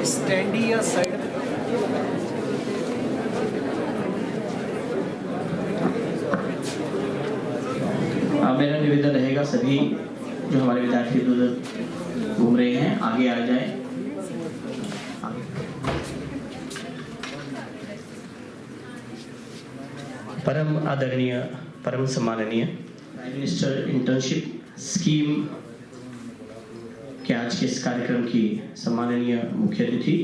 Standi या side मेरा निवेदन रहेगा सभी जो हमारे विद्यार्थी उधर घूम रहे हैं आगे आ जाए। परम आदरणीय परम सम्माननीय प्राइम मिनिस्टर इंटर्नशिप स्कीम के आज के इस कार्यक्रम की सम्माननीय मुख्य अतिथि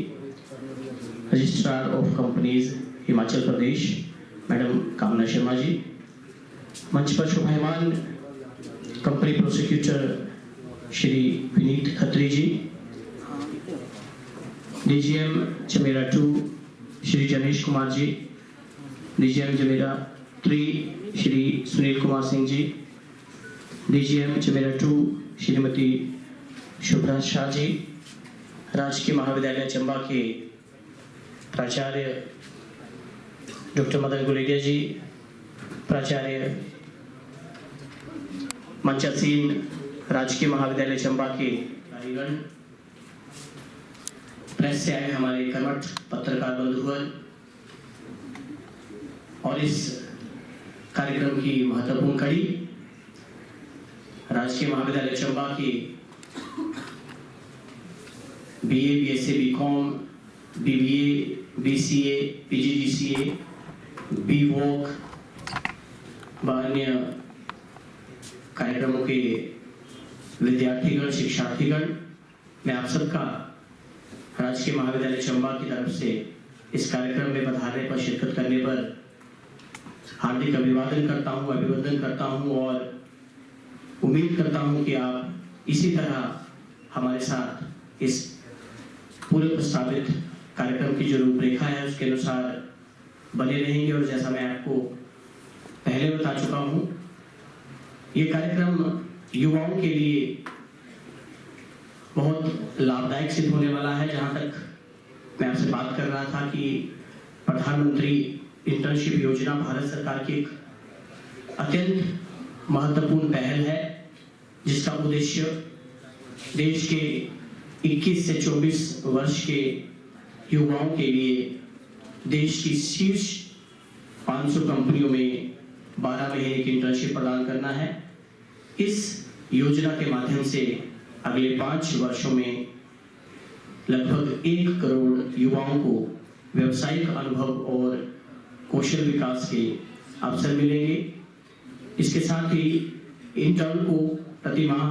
registrar of companies Himachal Pradesh madam कामना शर्मा जी, मंच पर शोभायमान कंपनी प्रोसिक्यूटर श्री विनीत खत्री जी, DGM जमेरा 2 Shri जनेश Kumar ji, DGM जमेरा 3 Shri Sunil Kumar Singh ji, DGM जमेरा 2 Shrimati Shubhra Shah ji, राजकीय महाविद्यालय चंबा के प्राचार्य डॉक्टर मदन गुलेरिया जी, प्राचार्य मंचासीन राजकीय महाविद्यालय चंबा के अधिकारीगण, प्रेस से आए हमारे कर्मठ पत्रकार बंधुगण और इस कार्यक्रम की महत्वपूर्ण कड़ी राजकीय महाविद्यालय चंबा के BA, BSc, BCom, BBA, BCA, PGDCA, BVoc व अन्य कार्यक्रमों के विद्यार्थीगण, शिक्षार्थीगण, मैं आप सबका राजकीय महाविद्यालय चंबा की तरफ से इस कार्यक्रम में पधारने पर, शिरकत करने पर हार्दिक अभिवादन करता हूं, अभिवंदन करता हूं और उम्मीद करता हूं कि आप इसी तरह हमारे साथ इस पूरे प्रस्तावित कार्यक्रम की जो रूपरेखा है उसके अनुसार बने रहेंगे। और जैसा मैं आपको पहले बता चुका हूं, ये कार्यक्रम युवाओं के लिए बहुत लाभदायक सिद्ध होने वाला है। जहां तक मैं आपसे बात कर रहा था कि प्रधानमंत्री इंटर्नशिप योजना भारत सरकार की एक अत्यंत महत्वपूर्ण पहल है, जिसका उद्देश्य देश के 21 से 24 वर्ष के युवाओं के लिए देश की शीर्ष 500 कंपनियों में 12 महीने की इंटर्नशिप प्रदान करना है। इस योजना के माध्यम से अगले 5 वर्षों में लगभग 1 करोड़ युवाओं को व्यावसायिक अनुभव और कौशल विकास के अवसर मिलेंगे। इसके साथ ही इंटर्न को प्रति माह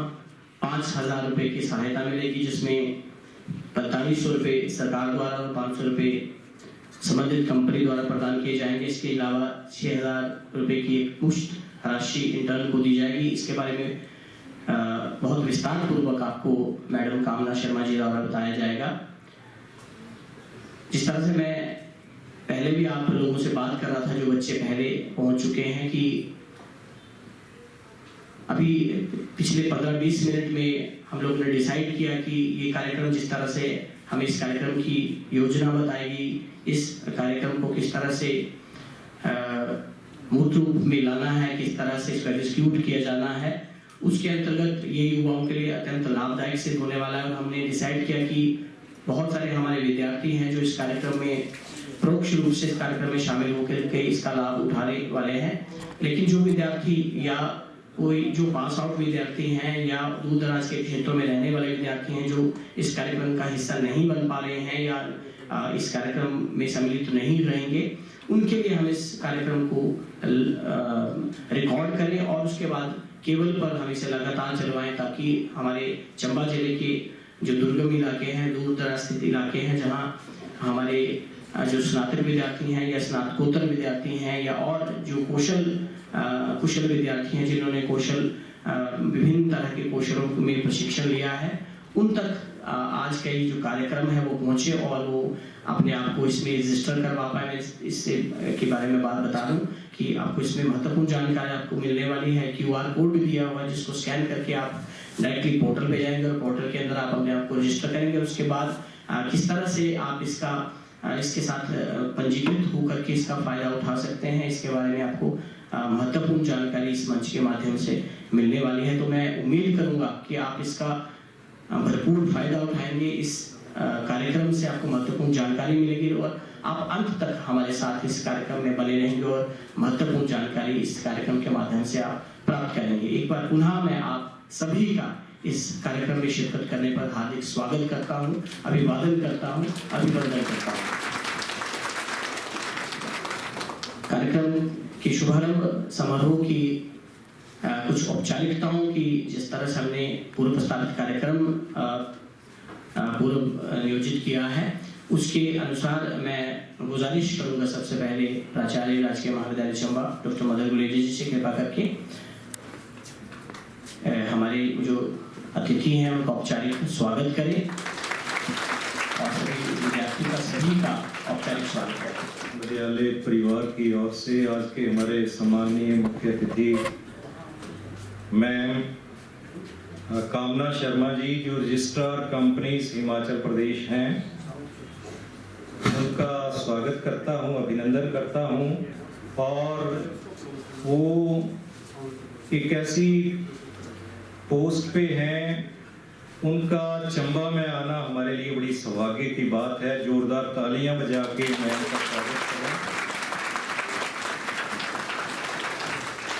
5,000 रुपए की सहायता मिलेगी, जिसमें 4500 रुपए सरकार द्वारा और 500 रुपए संबंधित कंपनी द्वारा प्रदान किए जाएंगे। इसके अलावा 6,000 रुपए की एक मुश्त राशि इंटर्न को दी जाएगी। इसके बारे में बहुत विस्तार पूर्वक आपको मैडम कामना शर्मा जी द्वारा बताया जाएगा। जिस तरह से मैं पहले भी आप लोगों से बात कर रहा था, जो बच्चे पहले पहुंच चुके हैं, कि अभी पिछले 15-20 मिनट में हम लोग ने डिसाइड किया कि ये कार्यक्रम जिस तरह से हमें इस कार्यक्रम की योजना बताएगी, इस कार्यक्रम को किस तरह से मूर्त रूप में लाना है, किस तरह से इसका एग्जीक्यूट किया जाना है, उसके अंतर्गत ये युवाओं के लिए अत्यंत लाभदायक सिद्ध होने वाला है। और हमने डिसाइड किया कि बहुत सारे हमारे विद्यार्थी हैं जो इस कार्यक्रम में परोक्ष रूप से इस कार्यक्रम में शामिल होकर के इसका लाभ उठाने वाले हैं, लेकिन जो विद्यार्थी या कोई जो पास आउट विद्यार्थी हैं या दूर दराज के क्षेत्रों में रहने वाले विद्यार्थी हैं जो इस कार्यक्रम का हिस्सा नहीं बन पा रहे हैं या इस कार्यक्रम में सम्मिलित नहीं रहेंगे, उनके लिए हम इस कार्यक्रम को रिकॉर्ड करें और उसके बाद केबल पर हम इसे लगातार चलवाएं, ताकि हमारे चंबा जिले के जो दुर्गम इलाके हैं, दूर दराज स्थित इलाके हैं, जहाँ हमारे जो स्नातक विद्यार्थी हैं या स्नातकोत्तर विद्यार्थी हैं या और जो कुशल विद्यार्थी हैं जिन्होंने विभिन्न तरह के कौशलों में प्रशिक्षण लिया है, उन तक आज का ये जो कार्यक्रम है वो पहुंचे और वो अपने आप को इसमें रजिस्टर करवा पाए। इससे के बारे में बात बता दूं कि आपको इसमें महत्वपूर्ण जानकारी आपको मिलने वाली है। QR कोड भी दिया हुआ है, जिसको स्कैन करके आप डायरेक्टली पोर्टल पे जाएंगे और पोर्टल के अंदर आप अपने आप को रजिस्टर करेंगे। उसके बाद किस तरह से आप इसके साथ पंजीकृत होकर के इसका फायदा उठा सकते हैं, इसके बारे में आपको महत्वपूर्ण जानकारी इस मंच के माध्यम से मिलने वाली है। तो मैं उम्मीद करूंगा कि आप इसका भरपूर फायदा उठाएंगे। इस कार्यक्रम कार्यक्रम से आपको महत्वपूर्ण जानकारी मिलेगी और आप अंत तक हमारे साथ इस कार्यक्रम में बने रहेंगे और महत्वपूर्ण जानकारी इस कार्यक्रम के माध्यम से आप प्राप्त करेंगे। एक बार पुनः मैं आप सभी का इस कार्यक्रम में शिरकत करने पर हार्दिक स्वागत करता हूँ, अभिवादन करता हूँ, अभिनंदन करता हूँ। कार्यक्रम के शुभारंभ समारोह की कुछ औपचारिकताओं की जिस तरह से हमने पूर्व प्रस्तावित कार्यक्रम पूर्व नियोजित किया है उसके अनुसार मैं गुजारिश करूंगा सबसे पहले प्राचार्य राजकीय महाविद्यालय चंबा डॉक्टर मदर गुलेरिया जी से कृपा करके हमारे जो अतिथि हैं उनका औपचारिक स्वागत करें और सभी विद्यार्थियों का सभी का औपचारिक स्वागत करें। विद्यालय परिवार की ओर से आज के हमारे सम्माननीय मुख्य अतिथि मैम कामना शर्मा जी जो रजिस्ट्रार कंपनीज हिमाचल प्रदेश हैं, उनका स्वागत करता हूं, अभिनंदन करता हूं। और वो एक ऐसी पोस्ट पे हैं, उनका चंबा में आना हमारे लिए बड़ी सौभाग्य की बात है। जोरदार तालियां बजा के मैं उनका स्वागत करूं।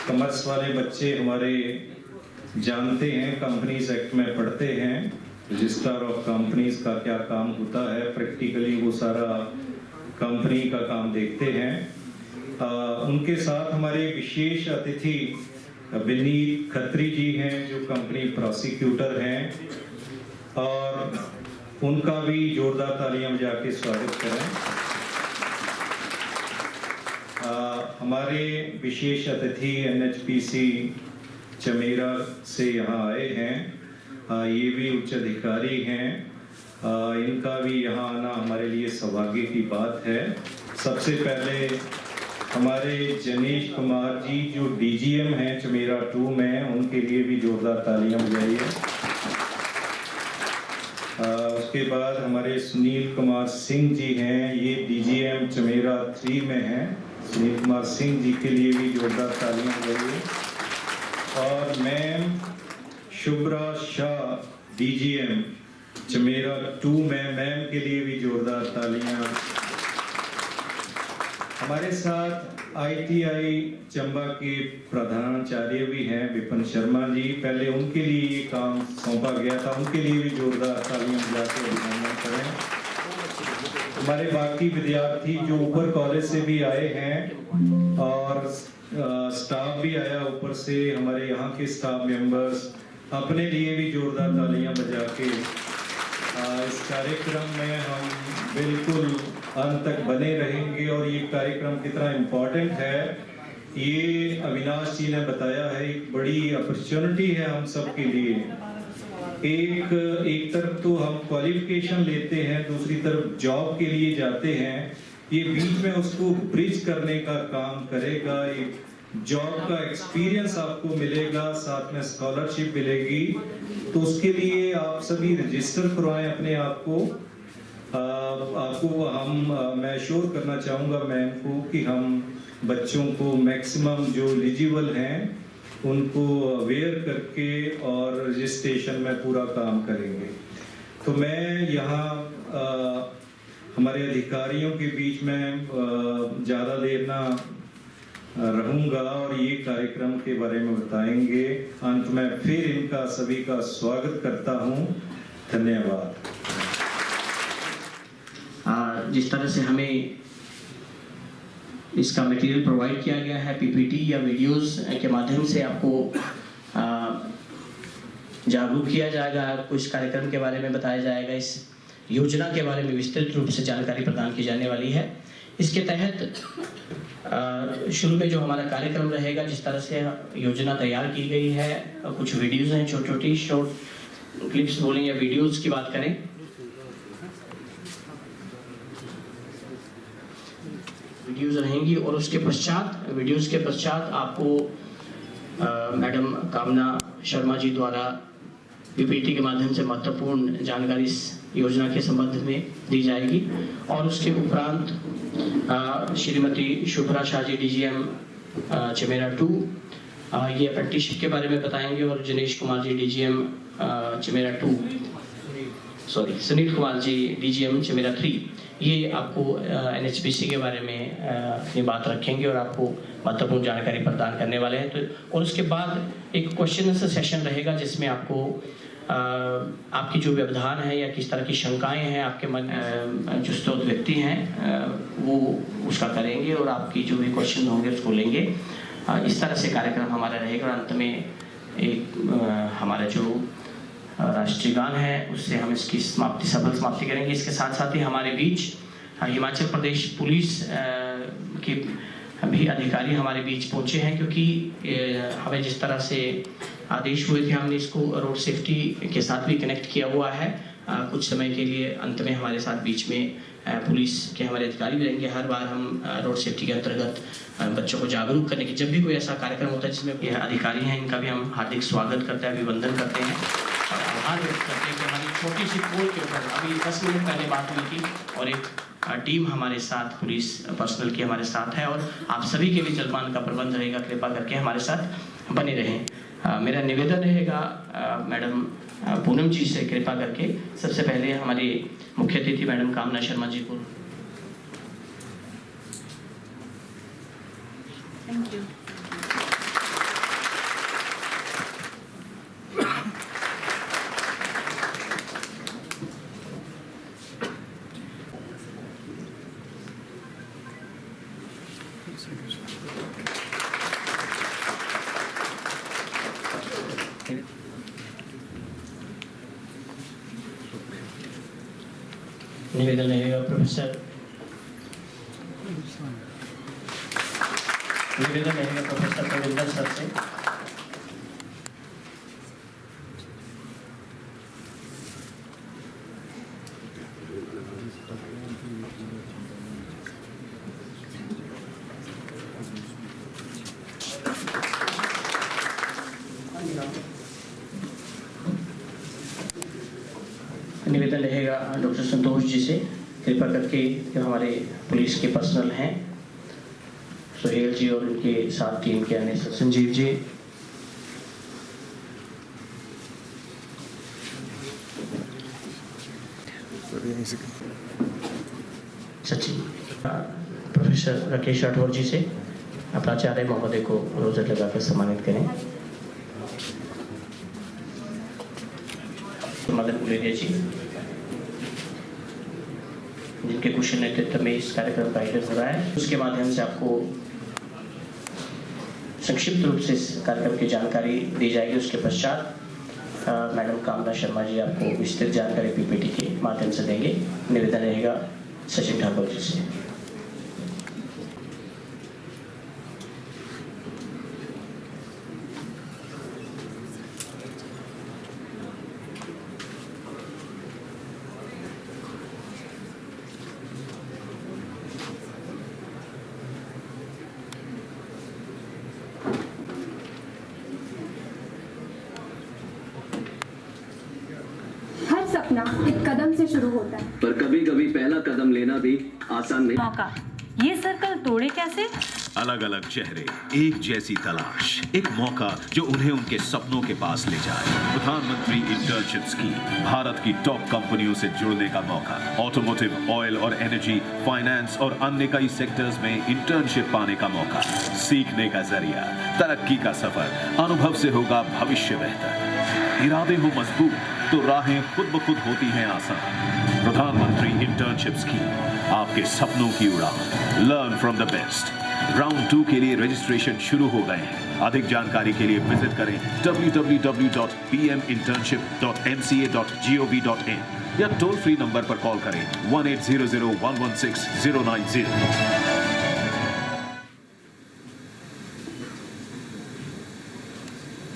कॉमर्स वाले बच्चे हमारे जानते हैं, कंपनीज एक्ट में पढ़ते हैं रजिस्ट्रार ऑफ कंपनीज का क्या काम होता है, प्रैक्टिकली वो सारा कंपनी का काम देखते हैं। उनके साथ हमारे विशेष अतिथि विनीत खत्री जी हैं जो कंपनी प्रोसिक्यूटर हैं, और उनका भी जोरदार तालियां बजा के स्वागत करें। हमारे विशेष अतिथि NHPC चमेरा से यहाँ आए हैं, ये भी उच्च अधिकारी हैं, इनका भी यहाँ आना हमारे लिए सौभाग्य की बात है। सबसे पहले हमारे जनेश कुमार जी जो DGM हैं चमेरा 2 में, उनके लिए भी जोरदार तालियां बजाइए। उसके बाद हमारे सुनील कुमार सिंह जी हैं, ये DGM चमेरा 3 में हैं। सुनील कुमार सिंह जी के लिए भी जोरदार तालियां बजाइए। और मैम शुभ्रा शाह DGM चमेरा 2 में, मैम के लिए भी जोरदार तालियां। हमारे साथ ITI चंबा के प्रधानाचार्य भी हैं विपिन शर्मा जी, पहले उनके लिए ये काम सौंपा गया था, उनके लिए भी जोरदार तालियां बजाकर अभिनंदन करें। हमारे बाकी विद्यार्थी जो ऊपर कॉलेज से भी आए हैं और स्टाफ भी आया ऊपर से, हमारे यहाँ के स्टाफ मेंबर्स, अपने लिए भी जोरदार तालियां बजा के इस कार्यक्रम में हम बिल्कुल अंत तक बने रहेंगे। और ये कार्यक्रम कितना इम्पोर्टेंट है ये अविनाश जी ने बताया है, एक बड़ी अपॉर्चुनिटी है हम सब के लिए। एक तरफ तो हम क्वालिफिकेशन लेते हैं, दूसरी तरफ जॉब के लिए जाते हैं, ये बीच में उसको ब्रिज करने का काम करेगा। एक जॉब का एक्सपीरियंस आपको मिलेगा, साथ में स्कॉलरशिप मिलेगी, तो उसके लिए आप सभी रजिस्टर करवाएं अपने आप को। मैं श्योर करना चाहूँगा मैम को कि हम बच्चों को मैक्सिमम जो एलिजिबल हैं उनको अवेयर करके और रजिस्ट्रेशन में पूरा काम करेंगे। तो मैं यहाँ हमारे अधिकारियों के बीच में ज़्यादा देर ना रहूँगा और ये कार्यक्रम के बारे में बताएंगे। अंत में फिर इनका सभी का स्वागत करता हूँ। धन्यवाद। जिस तरह से हमें इसका मटेरियल प्रोवाइड किया गया है, PPT या वीडियोस के माध्यम से आपको जागरूक किया जाएगा, आपको इस कार्यक्रम के बारे में बताया जाएगा, इस योजना के बारे में विस्तृत रूप से जानकारी प्रदान की जाने वाली है। इसके तहत शुरू में जो हमारा कार्यक्रम रहेगा, जिस तरह से योजना तैयार की गई है, कुछ वीडियोस हैं, छोटी शॉर्ट क्लिप्स बोलें या वीडियोस की बात करें, वीडियोस रहेंगी। और उसके पश्चात वीडियोस के पश्चात आपको मैडम कामना शर्मा जी द्वारा PPT के माध्यम से महत्वपूर्ण जानकारी इस योजना के संबंध में दी जाएगी। और उसके उपरांत श्रीमती शुभ्रा शाह जी DGM चमेरा 2 ये अप्रेंटिसशिप के बारे में बताएंगे, और जनेश कुमार जी DGM चमेरा 2 सुनील कुमार जी DGM चमेरा 3, ये आपको NHPC के बारे में अपनी बात रखेंगे और आपको महत्वपूर्ण जानकारी प्रदान करने वाले हैं। तो और उसके बाद एक क्वेश्चन आंसर सेशन रहेगा जिसमें आपको आपकी जो व्यवधान है या किस तरह की शंकाएं हैं आपके मन जो स्रोत व्यक्ति हैं वो उसका करेंगे और आपकी जो भी क्वेश्चन होंगे उसको लेंगे। इस तरह से कार्यक्रम हमारा रहेगा और अंत में एक हमारा जो राष्ट्रीय गान है उससे हम इसकी सफल समाप्ति करेंगे। इसके साथ साथ ही हमारे बीच हिमाचल प्रदेश पुलिस के भी अधिकारी हमारे बीच पहुंचे हैं, क्योंकि हमें जिस तरह से आदेश हुए थे हमने इसको रोड सेफ्टी के साथ भी कनेक्ट किया हुआ है। कुछ समय के लिए अंत में हमारे साथ बीच में पुलिस के हमारे अधिकारी भी रहेंगे। हर बार हम रोड सेफ्टी के अंतर्गत बच्चों को जागरूक करने की जब भी कोई ऐसा कार्यक्रम होता है जिसमें यह अधिकारी हैं, इनका भी हम हार्दिक स्वागत करते हैं, अभिवंदन करते हैं और आभार व्यक्त करते हैं कि हमारी छोटी सी पोल के ऊपर अभी 10 मिनट पहले बात हुई थी और एक टीम हमारे साथ पुलिस पर्सनल की हमारे साथ है और आप सभी के लिए जलपान का प्रबंध रहेगा। कृपा करके हमारे साथ बने रहें। मेरा निवेदन रहेगा मैडम पूनम जी से कृपा करके सबसे पहले हमारी मुख्य अतिथि मैडम कामना शर्मा जी को। Thank you. निवेदन रहेगा प्रोफेसर प्रविंदर सर से। निवेदन रहेगा डॉक्टर संतोष जी से कृपा करके जो हमारे पुलिस के पर्सनल हैं सुहेल जी और उनके साथ टीम के अन्य संजीव जी, सचिन, प्रोफेसर राकेश राठौर जी से प्राचार्य महोदय को रोजर लगाकर सम्मानित करें। मदन गुलेरिया जी जिनके कुशल नेतृत्व में इस कार्यक्रम का आयोजन हो रहा है, उसके माध्यम से आपको संक्षिप्त रूप से इस कार्यक्रम की जानकारी दी जाएगी। उसके पश्चात मैडम कामना शर्मा जी आपको विस्तृत जानकारी PPT के माध्यम से देंगे। निवेदन रहेगा सचिन ठाकुर जी से। सपना एक कदम से शुरू होता है, पर कभी कभी पहला कदम लेना भी आसान नहीं। मौका ये सर्कल तोड़े कैसे? अलग अलग चेहरे, एक जैसी तलाश, एक मौका जो उन्हें उनके सपनों के पास ले जाए। प्रधानमंत्री इंटर्नशिप स्कीम, भारत की टॉप कंपनियों से जुड़ने का मौका। ऑटोमोटिव, ऑयल और एनर्जी, फाइनेंस और अन्य कई सेक्टर्स में इंटर्नशिप पाने का मौका। सीखने का जरिया, तरक्की का सफर, अनुभव से होगा भविष्य बेहतर। इरादे हो मजबूत तो राहें खुद ब खुद होती हैं आसान। प्रधानमंत्री इंटर्नशिप स्कीम, आपके सपनों की उड़ान। Learn from the best. Round 2 के लिए रजिस्ट्रेशन शुरू हो गए हैं। अधिक जानकारी के लिए विजिट करें www.pminternship.nca.gov.in या टोल फ्री नंबर पर कॉल करें 1800-116-090।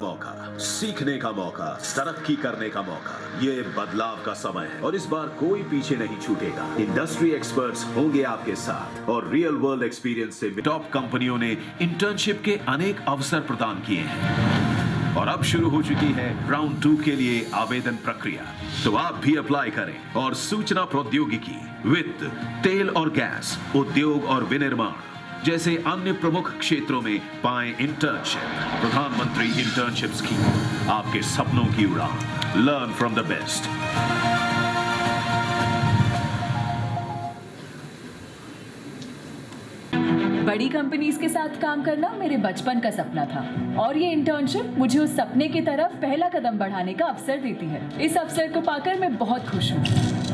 मौका, सीखने का मौका, तरक्की करने का मौका। ये बदलाव का समय है और इस बार कोई पीछे नहीं छूटेगा। इंडस्ट्री एक्सपर्ट्स होंगे आपके साथ और रियल वर्ल्ड एक्सपीरियंस से टॉप कंपनियों ने इंटर्नशिप के अनेक अवसर प्रदान किए हैं और अब शुरू हो चुकी है राउंड 2 के लिए आवेदन प्रक्रिया। तो आप भी अप्लाई करें और सूचना प्रौद्योगिकी, वित्त, तेल और गैस, उद्योग और विनिर्माण जैसे अन्य प्रमुख क्षेत्रों में पाएं इंटर्नशिप। प्रधानमंत्री इंटर्नशिप स्कीम, आपके सपनों की उड़ान। Learn from the best. बड़ी कंपनीज के साथ काम करना मेरे बचपन का सपना था और ये इंटर्नशिप मुझे उस सपने की तरफ पहला कदम बढ़ाने का अवसर देती है। इस अवसर को पाकर मैं बहुत खुश हूँ।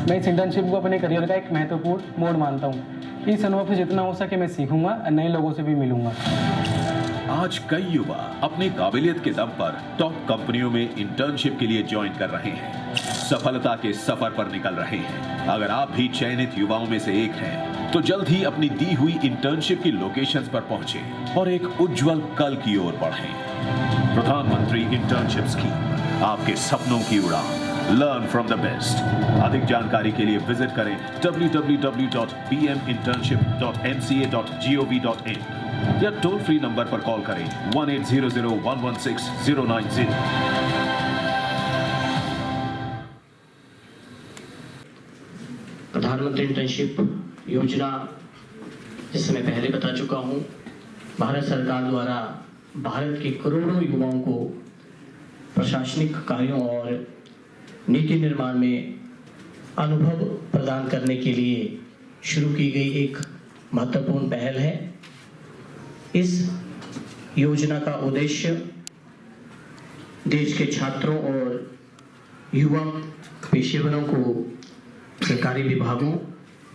मैं इस इंटर्नशिप को अपने करियर का एक महत्वपूर्ण मोड़ मानता हूँ। इस अनुभव से जितना हो सके मैं सीखूंगा और नए लोगों से भी मिलूंगा। आज कई युवा अपनी काबिलियत के दम पर टॉप कंपनियों में इंटर्नशिप के लिए ज्वाइन कर रहे हैं, सफलता के सफर पर निकल रहे हैं। अगर आप भी चयनित युवाओं में से एक हैं, तो जल्द ही अपनी दी हुई इंटर्नशिप की लोकेशंस पर पहुंचें और एक उज्जवल कल की ओर बढ़ें। प्रधानमंत्री इंटर्नशिप स्कीम, आपके सपनों की उड़ान। Learn from the best. अधिक जानकारी के लिए विजिट करें www.pminternship.nca.gov.in या टोल फ्री नंबर पर कॉल करें 1800-116-090। प्रधानमंत्री इंटर्नशिप योजना, जिसे मैं पहले बता चुका हूं, भारत सरकार द्वारा भारत के करोड़ों युवाओं को प्रशासनिक कार्यों और नीति निर्माण में अनुभव प्रदान करने के लिए शुरू की गई एक महत्वपूर्ण पहल है। इस योजना का उद्देश्य देश के छात्रों और युवा पेशेवरों को सरकारी विभागों,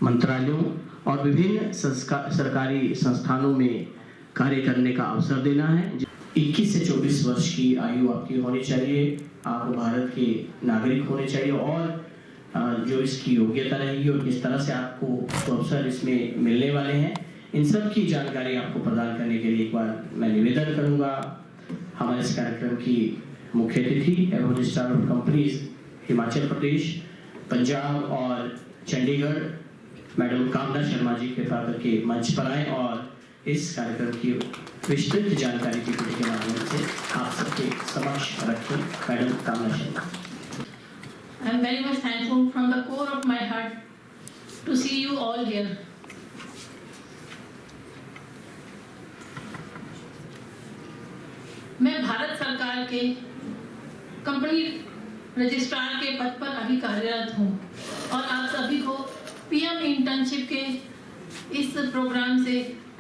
मंत्रालयों और विभिन्न सरकारी संस्थानों में कार्य करने का अवसर देना है। 21 से 24 वर्ष की आयु आपकी होनी चाहिए, आप भारत के नागरिक होने चाहिए और जो इसकी योग्यता रहेगी और किस तरह से आपको अवसर इसमें मिलने वाले हैं, इन सब की जानकारी आपको प्रदान करने के लिए एक बार मैं निवेदन करूंगा। हमारे इस कार्यक्रम की मुख्य अतिथि एवं registrar of companies Himachal Pradesh, Punjab और चंडीगढ़ मैडम कामना शर्मा जी कृपा करके मंच पर आए और इस कार्यक्रम की विस्तृत जानकारी पीपीटी के माध्यम से आप सबके समक्ष रखें। मैडम कामना Sharma. I am very much thankful from the core of my heart to see you all here. मैं भारत सरकार के कंपनी रजिस्ट्रार के पद पर अभी कार्यरत हूँ और आप सभी को पीएम इंटर्नशिप के इस प्रोग्राम से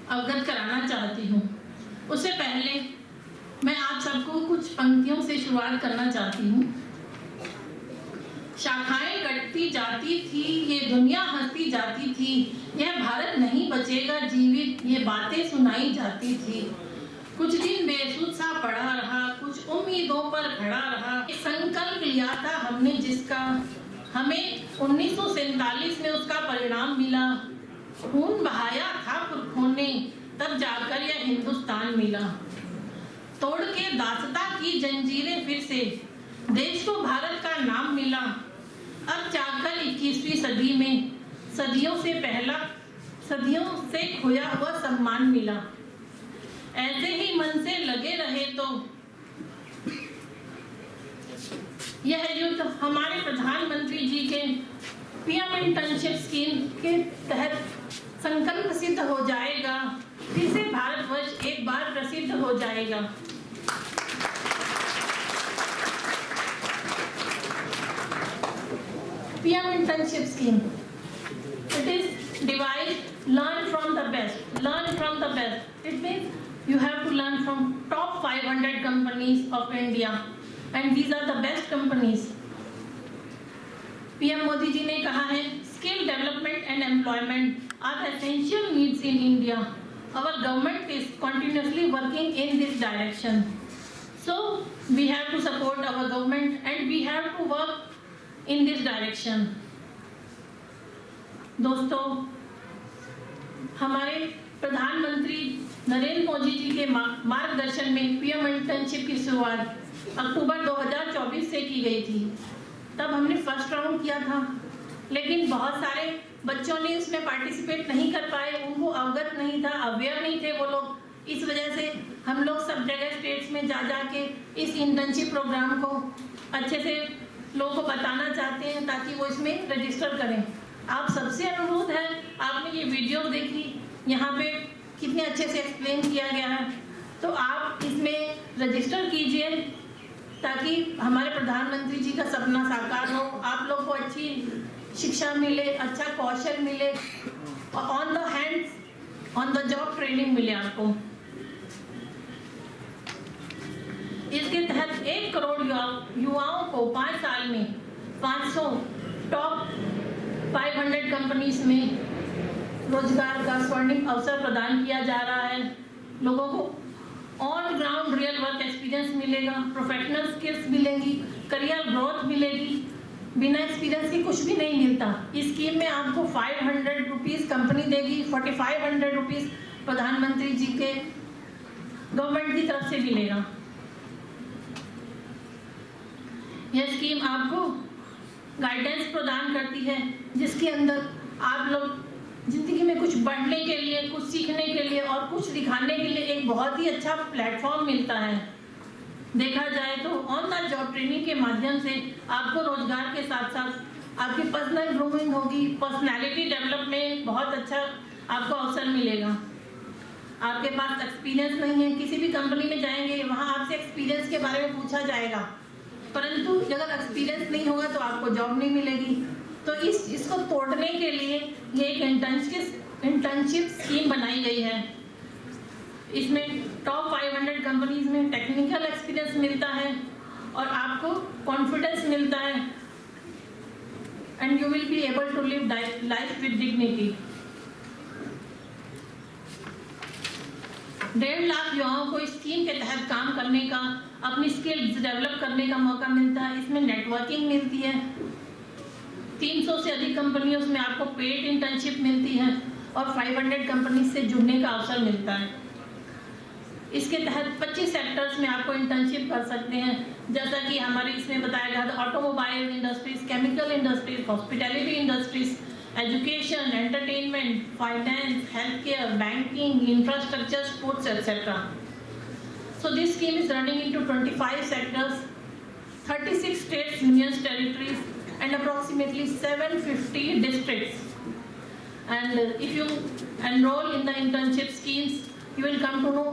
अवगत कराना चाहती हूँ। उससे पहले मैं आप सबको कुछ पंक्तियों से शुरुआत करना चाहती हूँ। शाखाएं कटती जाती थी, ये दुनिया हंसती जाती थी, यह भारत नहीं बचेगा जीवित, ये बातें सुनाई जाती थी। कुछ दिन बेसुध सा पड़ा रहा, कुछ उम्मीदों पर खड़ा रहा। एक संकल्प लिया था हमने जिसका हमें 1947 में उसका परिणाम मिला। खून बहाया था पुरखों ने, तब जाकर यह हिंदुस्तान मिला। तोड़ के दासता की जंजीरें फिर से, देश को भारत का नाम मिला। अब जाकर 21वीं सदी में सदियों से खोया हुआ सम्मान मिला। ऐसे ही मन से लगे रहे तो यह युद्ध हमारे प्रधानमंत्री जी के पीएम इंटर्नशिप स्कीम के तहत संकल्प सिद्ध हो जाएगा। फिर से भारतवर्ष एक बार प्रसिद्ध हो जाएगा। PM internship scheme. It is devised, learn from the best. Learn from the best. It means you have to learn from top 500 companies of India, and these are the best companies. PM Modi ji ने कहा है, skill development and employment are essential needs in India. Our government is continuously working in this direction. So we have to support our government and we have to work in this direction. दोस्तों, हमारे प्रधानमंत्री नरेंद्र मोदी जी के मार्गदर्शन में PM internship की शुरुआत अक्टूबर 2024 से की गई थी। तब हमने फर्स्ट राउंड किया था, लेकिन बहुत सारे बच्चों ने इसमें पार्टिसिपेट नहीं कर पाए, उनको अवगत नहीं था, अवेयर नहीं थे वो लोग। इस वजह से हम लोग सब जगह स्टेट्स में जा के इस इंटर्नशिप प्रोग्राम को अच्छे से लोगों को बताना चाहते हैं ताकि वो इसमें रजिस्टर करें। आप सबसे अनुरोध है, आपने ये वीडियो देखी, यहाँ पे कितने अच्छे से एक्सप्लेन किया गया है, तो आप इसमें रजिस्टर कीजिए ताकि हमारे प्रधानमंत्री जी का सपना साकार हो। आप लोग को अच्छी शिक्षा मिले, अच्छा कौशल मिले और on the hands on the job training मिले आपको। इसके तहत 1 करोड़ युवाओं को 5 साल में 500 टॉप 500 कंपनीज में रोजगार का स्वर्णिम अवसर प्रदान किया जा रहा है। लोगों को on ground real work experience मिलेगा, प्रोफेशनल स्किल्स मिलेंगी, करियर ग्रोथ मिलेगी। बिना एक्सपीरियंस के कुछ भी नहीं मिलता। इस स्कीम में आपको 500 रुपीज़ कंपनी देगी, 4500 रुपीज़ प्रधानमंत्री जी के गवर्नमेंट की तरफ से मिलेगा। यह स्कीम आपको गाइडेंस प्रदान करती है, जिसके अंदर आप लोग जिंदगी में कुछ बढ़ने के लिए, कुछ सीखने के लिए और कुछ दिखाने के लिए एक बहुत ही अच्छा प्लेटफॉर्म मिलता है। देखा जाए तो ऑन द जॉब ट्रेनिंग के माध्यम से आपको रोजगार के साथ साथ आपकी पर्सनल ग्रूमिंग होगी, पर्सनैलिटी डेवलपमेंट बहुत अच्छा आपको अवसर मिलेगा। आपके पास एक्सपीरियंस नहीं है, किसी भी कंपनी में जाएंगे वहाँ आपसे एक्सपीरियंस के बारे में पूछा जाएगा, परंतु अगर एक्सपीरियंस नहीं होगा तो आपको जॉब नहीं मिलेगी। तो इसको तोड़ने के लिए ये एक इंटर्नशिप स्कीम बनाई गई है। इसमें टॉप 500 कंपनीज में टेक्निकल एक्सपीरियंस मिलता है और आपको कॉन्फिडेंस मिलता है and you will be able to live life with dignity. 1.5 lakh युवाओं को इस स्कीम के तहत काम करने का, अपनी स्किल्स डेवलप करने का मौका मिलता है। इसमें नेटवर्किंग मिलती है, 300 से अधिक कंपनियों में आपको पेड इंटर्नशिप मिलती है और 500 कंपनी से जुड़ने का अवसर मिलता है। इसके तहत 25 सेक्टर्स में आपको इंटर्नशिप कर सकते हैं, जैसा कि हमारे इसमें बताया गया था, automobile industries, chemical industries, hospitality industries, education, entertainment, finance, health care, banking, infrastructure, sports etcetera. So this scheme is running into 25 sectors, 36 states, union territories, and approximately 750 districts. And if you enroll in the internship schemes, you will come to know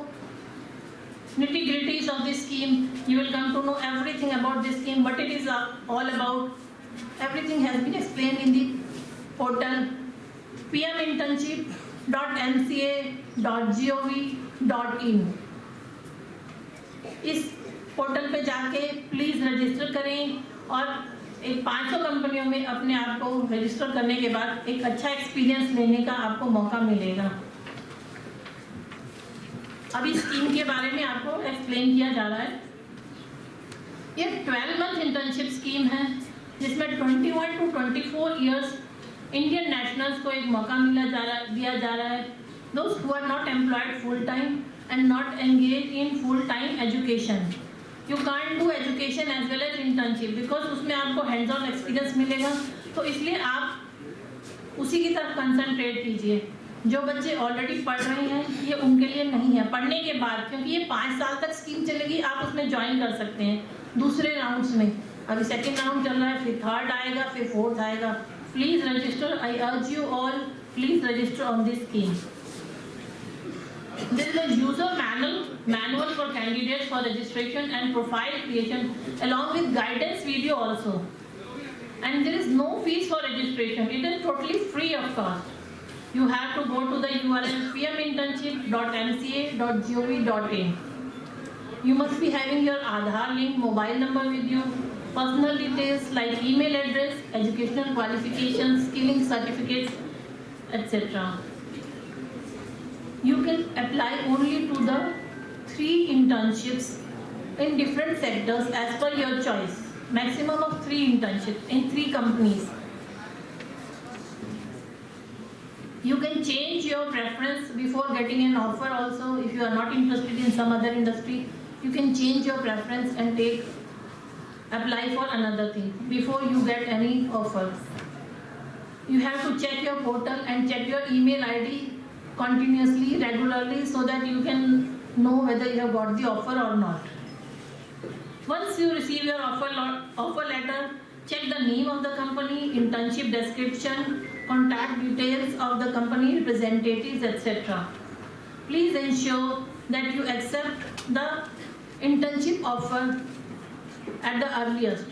nitty-gritties of this scheme. You will come to know everything about this scheme, what it is all about. Everything has been explained in the portal pminternship.mca.gov.in. इस portal पे जाके please register करें और एक 500 कंपनियों में अपने आप को रजिस्टर करने के बाद एक अच्छा एक्सपीरियंस लेने का आपको मौका मिलेगा। अब इस स्कीम के बारे में आपको एक्सप्लेन किया जा रहा है। ये 12 मंथ इंटर्नशिप स्कीम है, जिसमें 21 to 24 ईयर्स इंडियन नेशनल्स को एक मौका दिया जा रहा है। दोस्त who are not employed full time and not engaged in full-time education. You can't do education as well as internship because उसमें आपको hands-on experience मिलेगा, तो इसलिए आप उसी की तरफ कंसंट्रेट कीजिए। जो बच्चे ऑलरेडी पढ़ रहे हैं ये उनके लिए नहीं है, पढ़ने के बाद, क्योंकि ये 5 साल तक स्कीम चलेगी, आप उसमें ज्वाइन कर सकते हैं दूसरे राउंड्स में। अभी सेकेंड राउंड चल रहा है, फिर थर्ड आएगा, फिर फोर्थ आएगा। Please register, I urge you all, please register on this scheme. There is a user manual for candidates for registration and profile creation along with guidance video also. And there is no fees for registration. It is totally free of cost. You have to go to the URL pminternship.mca.gov.in. You must be having your Aadhaar link, mobile number with you, personal details like email address, educational qualifications, skilling certificates, etc. You can apply only to the 3 internships in different sectors as per your choice. Maximum of 3 internships in 3 companies. You can change your preference before getting an offer also. If you are not interested in some other industry, you can change your preference and apply for another thing before you get any offers. You have to check your portal and check your email ID continuously, regularly, so that you can know whether you have got the offer or not. Once you receive your offer letter, check the name of the company, internship description, contact details of the company representatives, etc. Please ensure that you accept the internship offer at the earliest.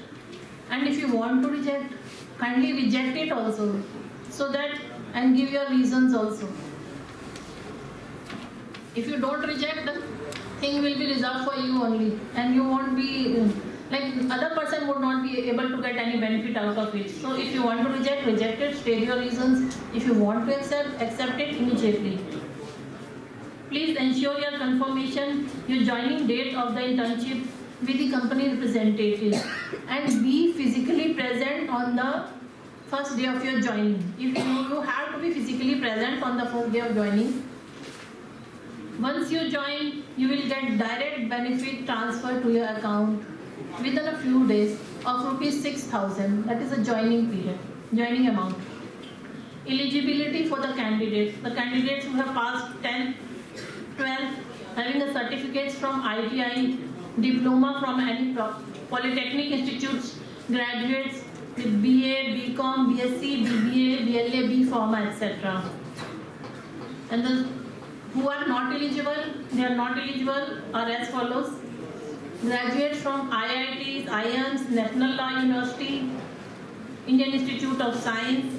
And if you want to reject, kindly reject it also, so that, and give your reasons also. If you don't reject, the thing will be reserved for you only, and you won't be like other person would not be able to get any benefit out of it. So if you want to reject, reject it. State your reasons. If you want to accept, accept it immediately. Please ensure your confirmation, your joining date of the internship with the company representative, and be physically present on the first day of your joining. If you have to be physically present on the first day of joining. Once you join, you will get direct benefit transfer to your account within a few days of rupees 6,000. That is a joining period, joining amount. Eligibility for the candidates. The candidates who have passed 10th, 12th, having a certificates from ITI, diploma from any polytechnic institutes, graduates with BA, BCom, BSc, BBA, BLA, B.Pharma, etc. And the who are not eligible, they are not eligible are as follows. Graduates from IITs, IIMs, National Law University, Indian Institute of Science,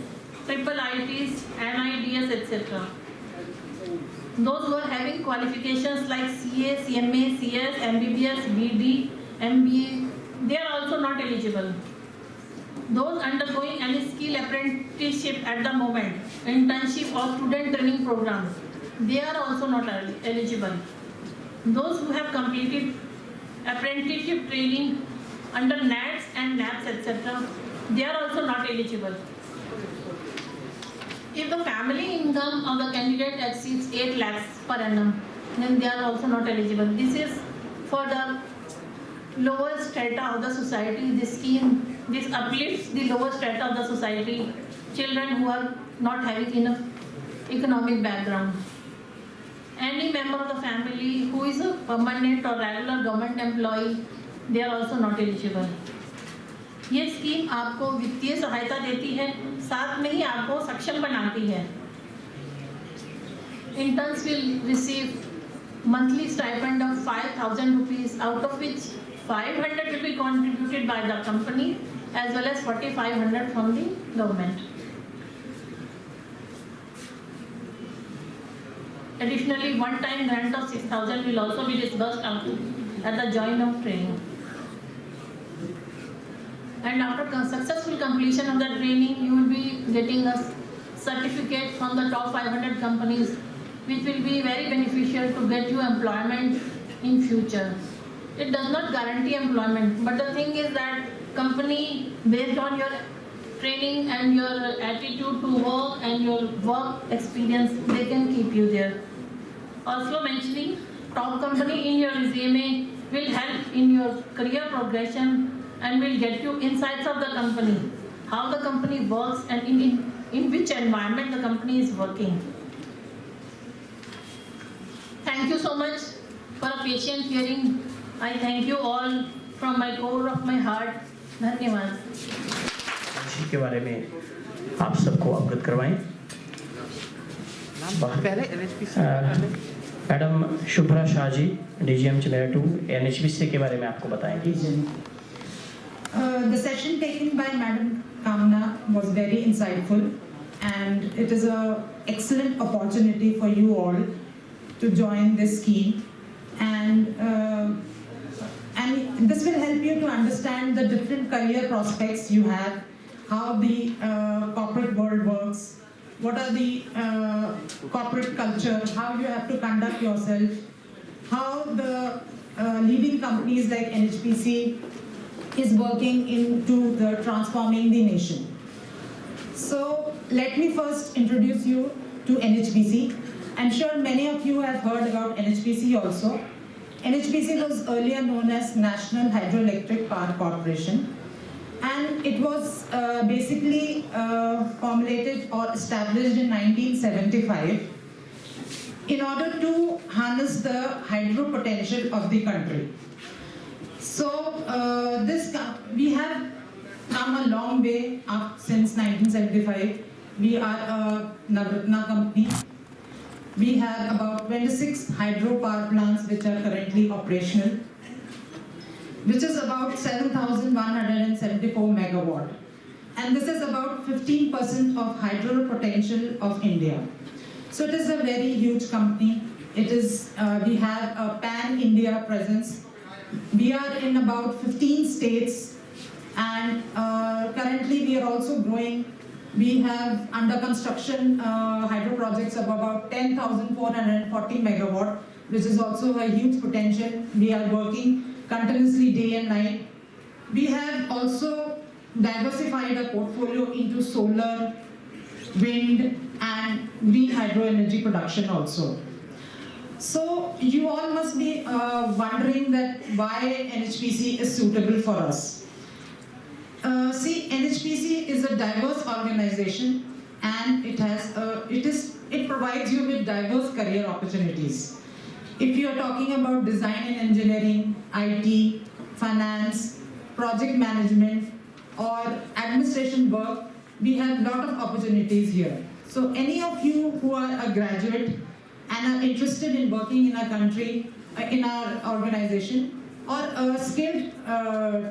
triple ITs, NIDS, etc. Those who are having qualifications like CA, CMA, CS, MBBS, BD, MBA, they are also not eligible. Those undergoing any skill apprenticeship at the moment, internship or student training programs, they are also not eligible. Those who have completed apprenticeship training under NATS and NAPS, etc., they are also not eligible. If the family income of the candidate exceeds 8 lakhs per annum, then they are also not eligible. This is for the lower strata of the society. This scheme, this uplifts the lower strata of the society, children who are not having enough economic background. Any member of the family who is a permanent or regular government employee, they are also not eligible. ये scheme आपको वित्तीय सहायता देती है, साथ में ही आपको सक्षम बनाती है. Interns will receive monthly stipend of 5,000 rupees, out of which 500 will be contributed by the company as well as 4,500 from the government. Additionally, one-time grant of 6,000 will also be disbursed at the join of training. And after successful completion of the training, you will be getting a certificate from the top 500 companies, which will be very beneficial to get you employment in future. It does not guarantee employment, but the thing is that company, based on your training and your attitude to work and your work experience, they can keep you there. Also mentioning, top company in your resume will help in your career progression and will get you insights of the company, how the company works and in which environment the company is working. Thank you so much for a patient hearing. I thank you all from my core of my heart. धन्यवाद. के बारे में आप सबको अवगत करवाएं. Madam Shubhra Shah ji, DGM Chamera 2 NHPC के बारे में आपको बताएंगी. The session taken by Madam Kamna was very insightful, and it is an excellent opportunity for you all to join this scheme, and this will help you to understand the different career prospects you have, how the corporate world works, what are the corporate culture, how you have to conduct yourself, how the leading companies like NHPC is working into the transforming the nation. So let me first introduce you to NHPC. I'm sure many of you have heard about NHPC also. NHPC was earlier known as National Hydroelectric Power Corporation, and it was basically formulated or established in 1975 in order to harness the hydro potential of the country. So we have come a long way up since 1975. We are a Navratna company. We have about 26 hydro power plants which are currently operational, which is about 7,174 megawatt. And this is about 15% of hydro potential of India. So it is a very huge company. It is, we have a pan-India presence. We are in about 15 states, and currently we are also growing. We have under construction hydro projects of about 10,440 megawatt, which is also a huge potential. We are working continuously day and night. We have also diversified our portfolio into solar, wind, and green hydro energy production also. So you all must be wondering that why NHPC is suitable for us. See, NHPC is a diverse organization, and it provides you with diverse career opportunities. If you are talking about design and engineering, IT, finance, project management, or administration work, we have a lot of opportunities here. So any of you who are a graduate and are interested in working in our country, in our organization, or a skilled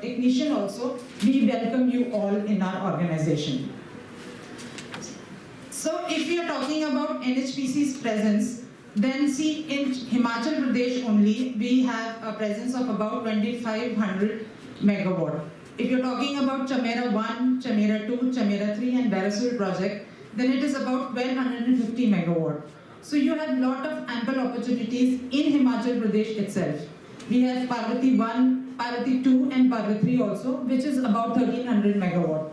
technician also, we welcome you all in our organization. So if we are talking about NHPC's presence, then see, in Himachal Pradesh only, we have a presence of about 2,500 megawatt. If you're talking about Chamera 1, Chamera 2, Chamera 3 and Barasul project, then it is about 1,250 megawatt. So you have a lot of ample opportunities in Himachal Pradesh itself. We have Parvati 1, Parvati 2 and Parvati 3 also, which is about 1,300 megawatt.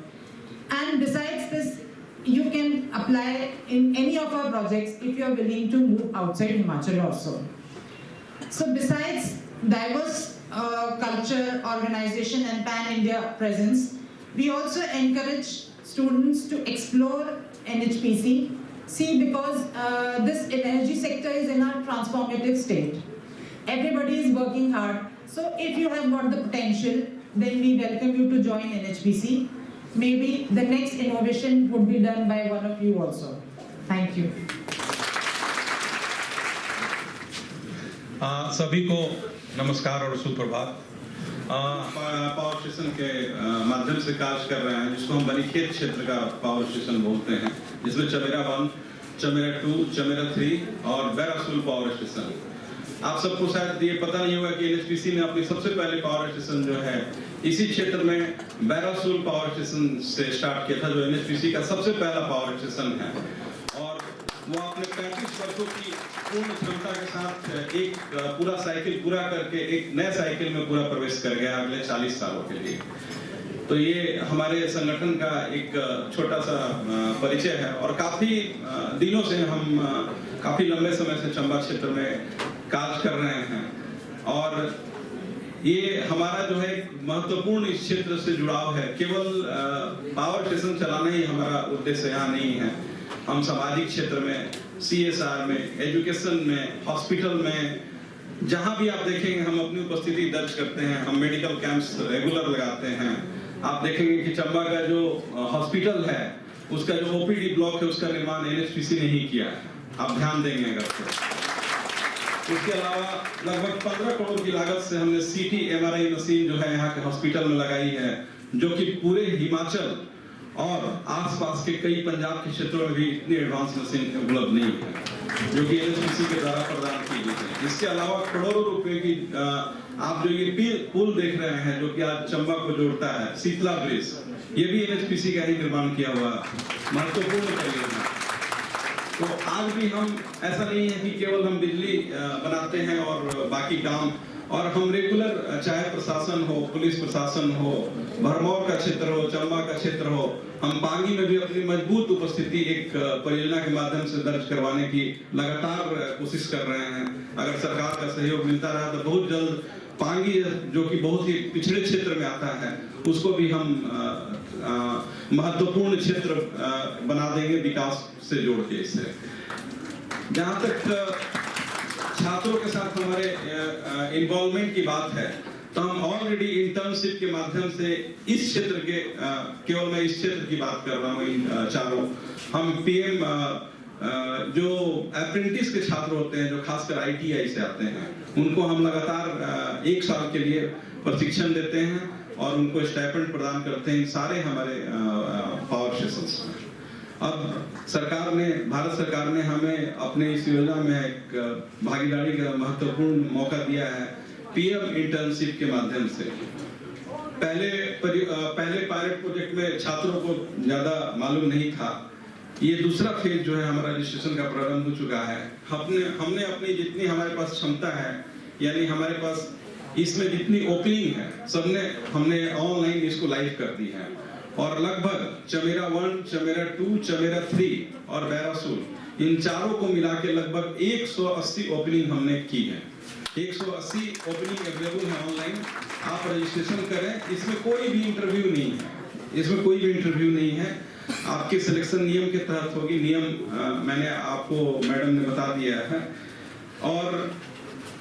And besides this, you can apply in any of our projects if you are willing to move outside Himachal also. So besides diverse culture, organization and pan-India presence, we also encourage students to explore NHPC. See, because this energy sector is in a transformative state. Everybody is working hard. So if you have got the potential, then we welcome you to join NHPC. Maybe the next innovation would be done by one of you also. Thank you. सभी को नमस्कार और सुप्रभात। Power station के माध्यम से कार्य कर रहे हैं, जिसको हम बनीखेत क्षेत्र का पावर स्टेशन बोलते हैं, जिसमें चमेरा 1, चमेरा 2, चमेरा 3 और बैरासुल पावर स्टेशन। आप सबको शायद ये पता नहीं होगा कि एनएचपीसी ने अपनी सबसे पहले पावर स्टेशन जो है इसी क्षेत्र में बैरासुल पावर स्टेशन से स्टार्ट किया था, जो एनएचपीसी का सबसे पहला पावर स्टेशन है। और वो अपने 35 वर्षों की पूर्ण क्षमता के साथ एक पूरा साइकिल पूरा करके एक नए साइकिल में पूरा प्रवेश कर गया अगले 40 सालों के लिए। तो ये हमारे संगठन का एक छोटा सा परिचय है, और काफी दिनों से हम काफी लंबे समय से चंबा क्षेत्र में कार्य कर रहे हैं। और ये हमारा जो है महत्वपूर्ण इस क्षेत्र से जुड़ाव है। केवल पावर स्टेशन चलाना ही हमारा उद्देश्य यहाँ नहीं है। हम सामाजिक क्षेत्र में, CSR में, एजुकेशन में, हॉस्पिटल में, जहाँ भी आप देखेंगे हम अपनी उपस्थिति दर्ज करते हैं। हम मेडिकल कैंप्स रेगुलर लगाते हैं। आप देखेंगे कि चंबा का जो हॉस्पिटल है, उसका जो OPD ब्लॉक है, उसका निर्माण NHPC ने ही किया है। आप ध्यान देंगे अगर तो। उसके अलावा लगभग 15 करोड़ की लागत से हमने CT MRI मशीन जो है यहाँ के हॉस्पिटल में लगाई है, जो कि पूरे हिमाचल और आसपास के कई पंजाब के क्षेत्रों में भी इतनी एडवांस मशीन उपलब्ध नहीं है, जो कि NHPC के द्वारा प्रदान की गई है। इसके अलावा करोड़ों रुपए की आप जो ये पुल देख रहे हैं, जो कि आज चंबा को जोड़ता है, शीतला ब्रिज, ये भी NHPC का ही निर्माण किया हुआ महत्वपूर्ण परियोजना। तो आज भी हम ऐसा नहीं है कि केवल हम बिजली बनाते हैं और बाकी काम, और हम रेगुलर, चाहे प्रशासन हो, पुलिस प्रशासन हो, भरमौर का क्षेत्र हो, चंबा का क्षेत्र हो, हम पांगी में भी अपनी मजबूत उपस्थिति एक परियोजना के माध्यम से दर्ज करवाने की लगातार कोशिश कर रहे हैं। अगर सरकार का सहयोग मिलता रहा तो बहुत जल्द पांगी, जो कि बहुत ही पिछड़े क्षेत्र में आता है, उसको भी हम महत्वपूर्ण क्षेत्र बना देंगे विकास से जोड़ के। इससे जहाँ तक छात्रों के साथ हमारे इन्वॉल्वमेंट की बात है, तो हम ऑलरेडी इंटर्नशिप के माध्यम से इस क्षेत्र के, केवल मैं इस क्षेत्र की बात कर रहा हूँ, इन चारों, हम PM जो अप्रेंटिस के छात्र होते हैं, जो खासकर ITI से आते हैं, उनको हम लगातार 1 साल के लिए प्रशिक्षण देते हैं और उनको स्टाइपेंड प्रदान करते हैं सारे हमारे पावर स्टेशंस में। अब भारत सरकार ने हमें अपने इस योजना में एक भागीदारी का महत्वपूर्ण मौका दिया है पीएम इंटर्नशिप के माध्यम से। पहले पायलट प्रोजेक्ट में छात्रों को ज्यादा मालूम नहीं था। ये दूसरा फेज जो है हमारा रजिस्ट्रेशन का प्रारंभ हो चुका है। हमने अपनी जितनी हमारे पास क्षमता है, यानी हमारे पास इसमें जितनी ओपनिंग है हमने ऑनलाइन इसको लाइव कर दी है और लगभग चमेरा 1, चमेरा 2, चमेरा 3 और बैरासूर इन चारों को मिला के लगभग 180 ओपनिंग हमने की है। 180 ओपनिंग अवेलेबल है ऑनलाइन। आप रजिस्ट्रेशन करें, इसमें कोई भी इंटरव्यू नहीं है, आपके सिलेक्शन नियम के तहत होगी। नियम मैंने आपको मैडम ने बता दिया है। और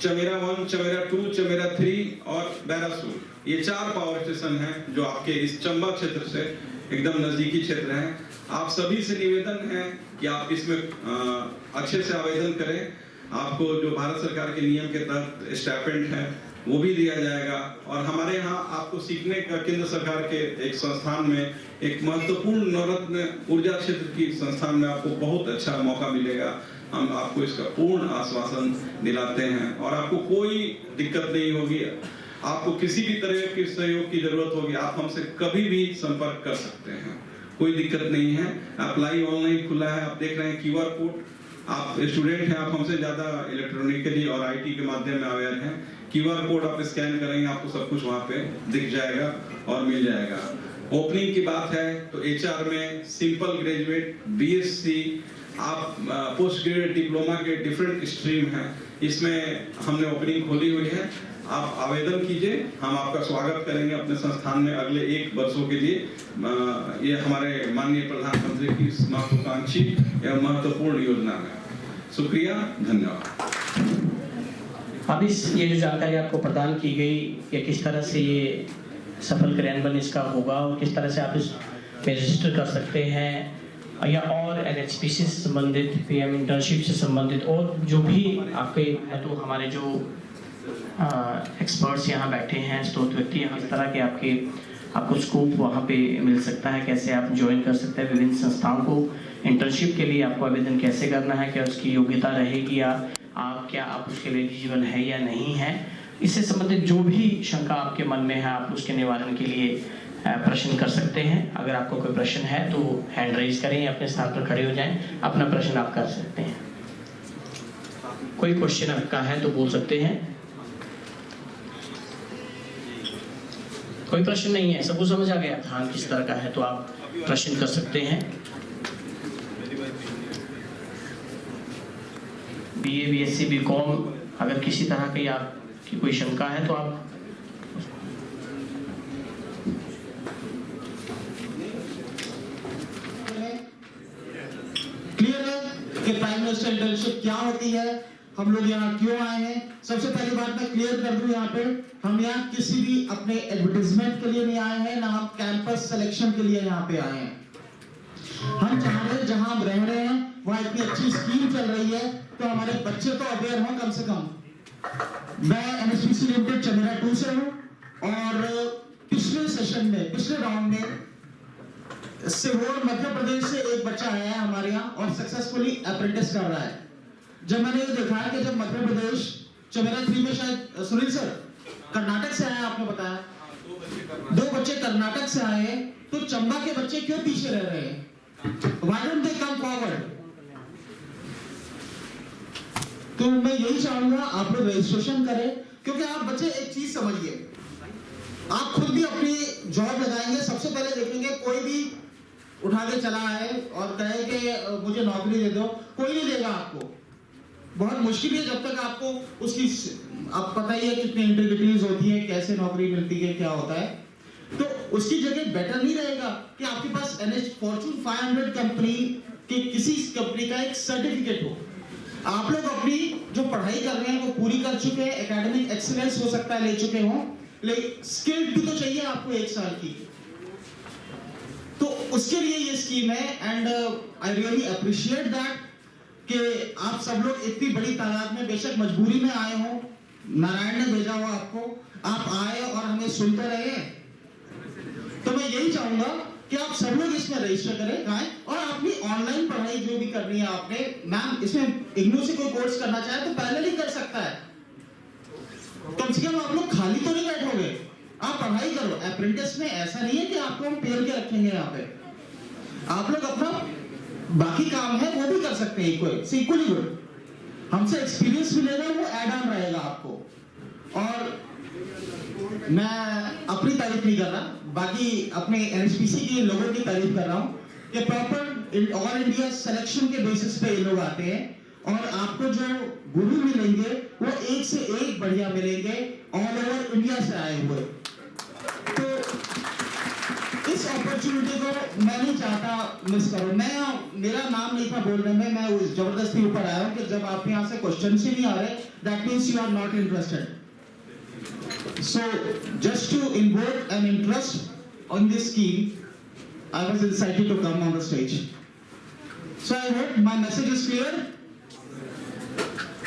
चमेरा 1, चमेरा 2, चमेरा 3 और बैरासूर ये 4 पावर स्टेशन हैं जो आपके इस चंबा क्षेत्र से एकदम नजदीकी क्षेत्र हैं। आप सभी से निवेदन है कि आप इसमें अच्छे से आवेदन करें। आपको जो भारत सरकार के नियम के तहत स्टाइपेंड है वो भी दिया जाएगा और हमारे यहाँ आपको सीखने का केंद्र सरकार के एक संस्थान में एक महत्वपूर्ण नवरत्न ऊर्जा क्षेत्र की संस्थान में आपको बहुत अच्छा मौका मिलेगा। हम आपको इसका पूर्ण आश्वासन दिलाते हैं और आपको कोई दिक्कत नहीं होगी। आपको किसी भी तरह के सहयोग की जरूरत होगी, आप हमसे कभी भी संपर्क कर सकते हैं, कोई दिक्कत नहीं है। अप्लाई ऑनलाइन खुला है, आप देख रहे हैं QR कोड। आप स्टूडेंट हैं, आप हमसे ज्यादा इलेक्ट्रॉनिकली और IT के माध्यम में अवेयर हैं। QR कोड आप स्कैन करेंगे, आपको सब कुछ वहाँ पे दिख जाएगा और मिल जाएगा। ओपनिंग की बात है तो HR में सिंपल ग्रेजुएट, BSc, आप पोस्ट ग्रेजुएट डिप्लोमा के डिफरेंट स्ट्रीम हैं, इसमें हमने ओपनिंग खोली हुई है। आप आवेदन कीजिए, हम आपका स्वागत करेंगे अपने संस्थान में अगले 1 वर्षों के लिए। ये हमारे माननीय प्रधानमंत्री की महत्वाकांक्षी एवं महत्वपूर्ण योजना है। शुक्रिया, धन्यवाद। अब ये जो जानकारी आपको प्रदान की गई कि किस तरह से ये सफल क्रियान्वयन इसका होगा और किस तरह से आप इसमें रजिस्टर कर सकते हैं या और NHPC से संबंधित, PM इंटर्नशिप से संबंधित और जो भी आपके तो हमारे जो एक्सपर्ट्स यहाँ बैठे हैं, स्रोत व्यक्ति यहाँ, इस तरह के आपको स्कोप वहाँ पे मिल सकता है, कैसे आप ज्वाइन कर सकते हैं विभिन्न संस्थाओं को, इंटर्नशिप के लिए आपको आवेदन कैसे करना है, क्या उसकी योग्यता रहेगी या आप उसके लिए एलिजिबल है या नहीं है, इससे संबंधित जो भी शंका आपके मन में है आप उसके निवारण के लिए प्रश्न कर सकते हैं। अगर आपको कोई प्रश्न है तो हैंड रेज करें या अपने स्थान पर खड़े हो जाएं, अपना प्रश्न आप कर सकते हैं। कोई क्वेश्चन आपका है तो बोल सकते हैं। कोई प्रश्न नहीं है, सबको समझ आ गया हाँ किस तरह का है, तो आप प्रश्न कर सकते हैं। BA, BSc, BCom अगर किसी तरह की आपकी कोई शंका है तो आप क्लियर है कि प्राइम मिनिस्टर इंटर्नशिप क्या होती है, हम लोग यहाँ क्यों आए हैं। सबसे पहली बात मैं क्लियर कर दूं, यहाँ पे हम यहाँ किसी भी अपने एडवर्टाइजमेंट के लिए नहीं आए हैं, ना हम कैंपस सिलेक्शन के लिए यहाँ पे आए हैं। हम चाह रहे हैं जहां हम रह रहे हैं वहां इतनी अच्छी स्कीम चल रही है तो हमारे बच्चे तो अवेयर हों कम से कम। मैं NHPC लिमिटेड चमेरा 2 से हूँ और पिछले राउंड में सीहोर मध्य प्रदेश से एक बच्चा आया है हमारे यहाँ और सक्सेसफुली अप्रेंटिस कर रहा है। जब मैंने ये देखा कि जब मध्य प्रदेश चमेरा 3 में शायद सुनील सर कर्नाटक से आया, आपने बताया 2 बच्चे कर्नाटक से आए, तो चंबा के बच्चे क्यों पीछे रह रहे हैं? Why don't they come forward? तो मैं यही चाहूंगा आप लोग रजिस्ट्रेशन करें, क्योंकि आप बच्चे एक चीज समझिए, आप खुद भी अपनी जॉब लगाएंगे, सबसे पहले देखेंगे कोई भी उठा के चला आए और कहे कि मुझे नौकरी दे दो, कोई नहीं देगा आपको। बहुत मुश्किल है जब तक आपको उसकी, आप पता ही है कितनी इंटरव्यूज होती है, कैसे नौकरी मिलती है, क्या होता है। तो उसकी जगह बेटर नहीं रहेगा कि आपके पास फॉर्च्यून 500 कंपनी के किसी कंपनी का एक सर्टिफिकेट हो। आप लोग अपनी जो पढ़ाई कर रहे हैं वो पूरी कर चुके हैं, एकेडमिक एक्सीलेंस हो सकता है ले चुके हो, लेकिन स्किल भी तो चाहिए आपको 1 साल की, तो उसके लिए ये स्कीम है। And I really appreciate that कि आप सब लोग इतनी बड़ी तादाद में, बेशक मजबूरी में आए हो, नारायण ने भेजा हुआ आपको, आप आए और हमें सुनते रहे। तो मैं यही चाहूंगा कि आप सब लोग इसमें रजिस्टर करें और अपनी जो भी करनी है आपने, मैम इसमें इग्नू से कोई कोर्स करना चाहे तो पैरेलल ही कर सकता है। कम से कम आप लोग खाली तो नहीं बैठोगे, आप पढ़ाई करो। अप्रेंटिस में ऐसा नहीं है कि आपको हम पेल के रखेंगे यहाँ पे, आप लोग अपना बाकी काम है वो भी कर सकते हैं इक्वली गुड। हमसे एक्सपीरियंस मिलेगा, वो ऐड ऑन रहेगा आपको। और मैं अपनी तारीफ नहीं कर रहा, बाकी अपने एनएचपीसी के लोगों की तारीफ कर रहा हूँ कि प्रॉपर ऑल इंडिया सिलेक्शन के बेसिस पे ये लोग आते हैं और आपको जो गुरु मिलेंगे वो एक से एक बढ़िया मिलेंगे, ऑल ओवर इंडिया से आए हुए। तो इस अपॉर्चुनिटी को मैं नहीं चाहता मिस करो। मेरा नाम नहीं था बोलने में, मैं उस जबरदस्ती ऊपर आया हूँ कि जब आप यहाँ से क्वेश्चन ही नहीं आ रहे, that means you are not interested. So just to invoke an interest on this scheme, I was incited to come on the stage. So I hope my message is clear.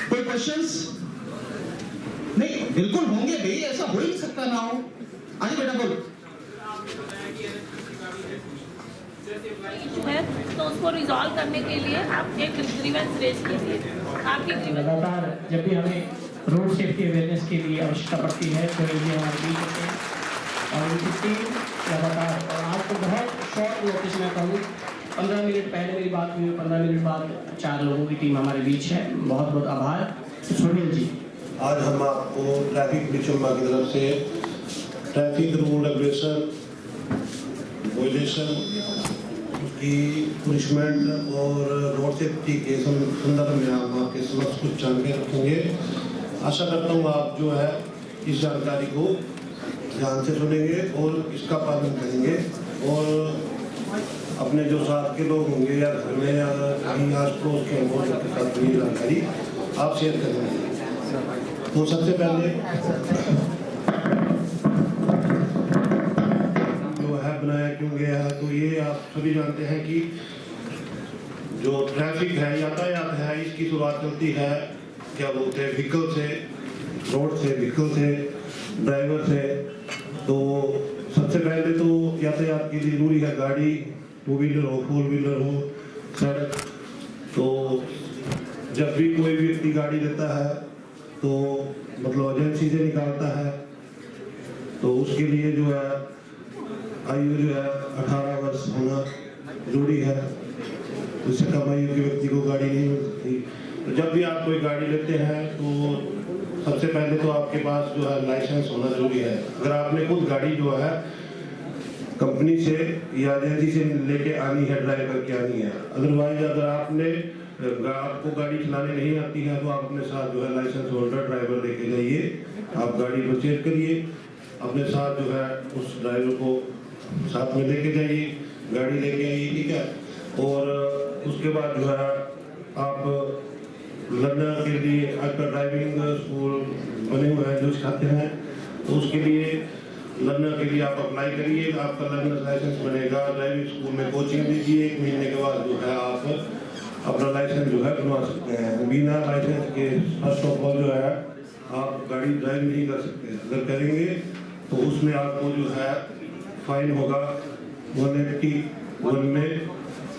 कोई questions? नहीं, बिल्कुल होंगे भाई, ऐसा हो ही नहीं सकता ना हो। आइए बेटा बोल। है तो उसको रिजॉल्व करने के लिए आप एक ग्रीवेंस रेज कीजिए। आपकी लगातार जब भी हमें रोड सेफ्टी अवेयरनेस के लिए आवश्यकता पड़ती है तो ये हमारे बीच होते हैं और उनकी टीम लगातार। और आपको बहुत शॉर्ट नोटिस में कहूँ, 15 मिनट पहले मेरी बात हुई, 15 मिनट बाद 4 लोगों की टीम हमारे बीच है। बहुत बहुत आभार सुनील जी। आज हम आपको ट्रैफिक पुलिस चंबा की तरफ से ट्रैफिक रूल रेगुलेशन वायलेशन की पुनिशमेंट और रोड सेफ्टी के संदर्भ में हम आपके समक्ष कुछ जानकारी रखेंगे। आशा करता हूँ आप जो है इस जानकारी को ध्यान से सुनेंगे और इसका पालन करेंगे और अपने जो साथ के लोग होंगे या घर में या कहीं आस पड़ोस के होंगे उनके साथ ये जानकारी आप शेयर करेंगे। तो सबसे पहले जो है बनाया क्यों गया है, तो ये आप सभी जानते हैं कि जो ट्रैफिक है, यातायात है, इसकी शुरुआत चलती है क्या बोलते हैं व्हीकल से, रोड से, व्हीकल से, ड्राइवर से। तो सबसे पहले तो यातायात के लिए जरूरी है गाड़ी, 2 व्हीलर हो, 4 व्हीलर हो, सड़क। तो जब भी कोई व्यक्ति गाड़ी लेता है तो मतलब एजेंसी से निकालता है तो उसके लिए जो है आयु जो है 18 वर्ष होना जरूरी है। उससे कम आयु के व्यक्ति को गाड़ी नहीं मिल सकती। तो जब भी आप कोई गाड़ी लेते हैं तो सबसे पहले तो आपके पास जो है लाइसेंस होना जरूरी है। अगर आपने खुद गाड़ी जो है कंपनी से या एजेंसी से लेके आनी है, ड्राइव करके आनी है। अदरवाइज अगर आपको गाड़ी चलाने नहीं आती है तो आप अपने साथ जो है लाइसेंस होल्डर ड्राइवर लेके जाइए। आप गाड़ी परचेज करिए, अपने साथ जो है उस ड्राइवर को साथ में लेके जाइए, गाड़ी लेके आइए, ठीक है। और उसके बाद जो है आप लर्नर के लिए आजकल ड्राइविंग स्कूल बने हुए हैं जो सिखाते हैं, तो उसके लिए लर्नर के लिए आप अप्लाई करिए, आपका लर्नर लाइसेंस बनेगा। ड्राइविंग स्कूल में कोचिंग दीजिए, 1 महीने के बाद जो है आप अपना लाइसेंस जो है बनवा सकते हैं। बिना लाइसेंस के फर्स्ट ऑफ ऑल जो है आप गाड़ी ड्राइव नहीं कर सकते। अगर करेंगे तो उसमें आपको जो है फाइन होगा 181 में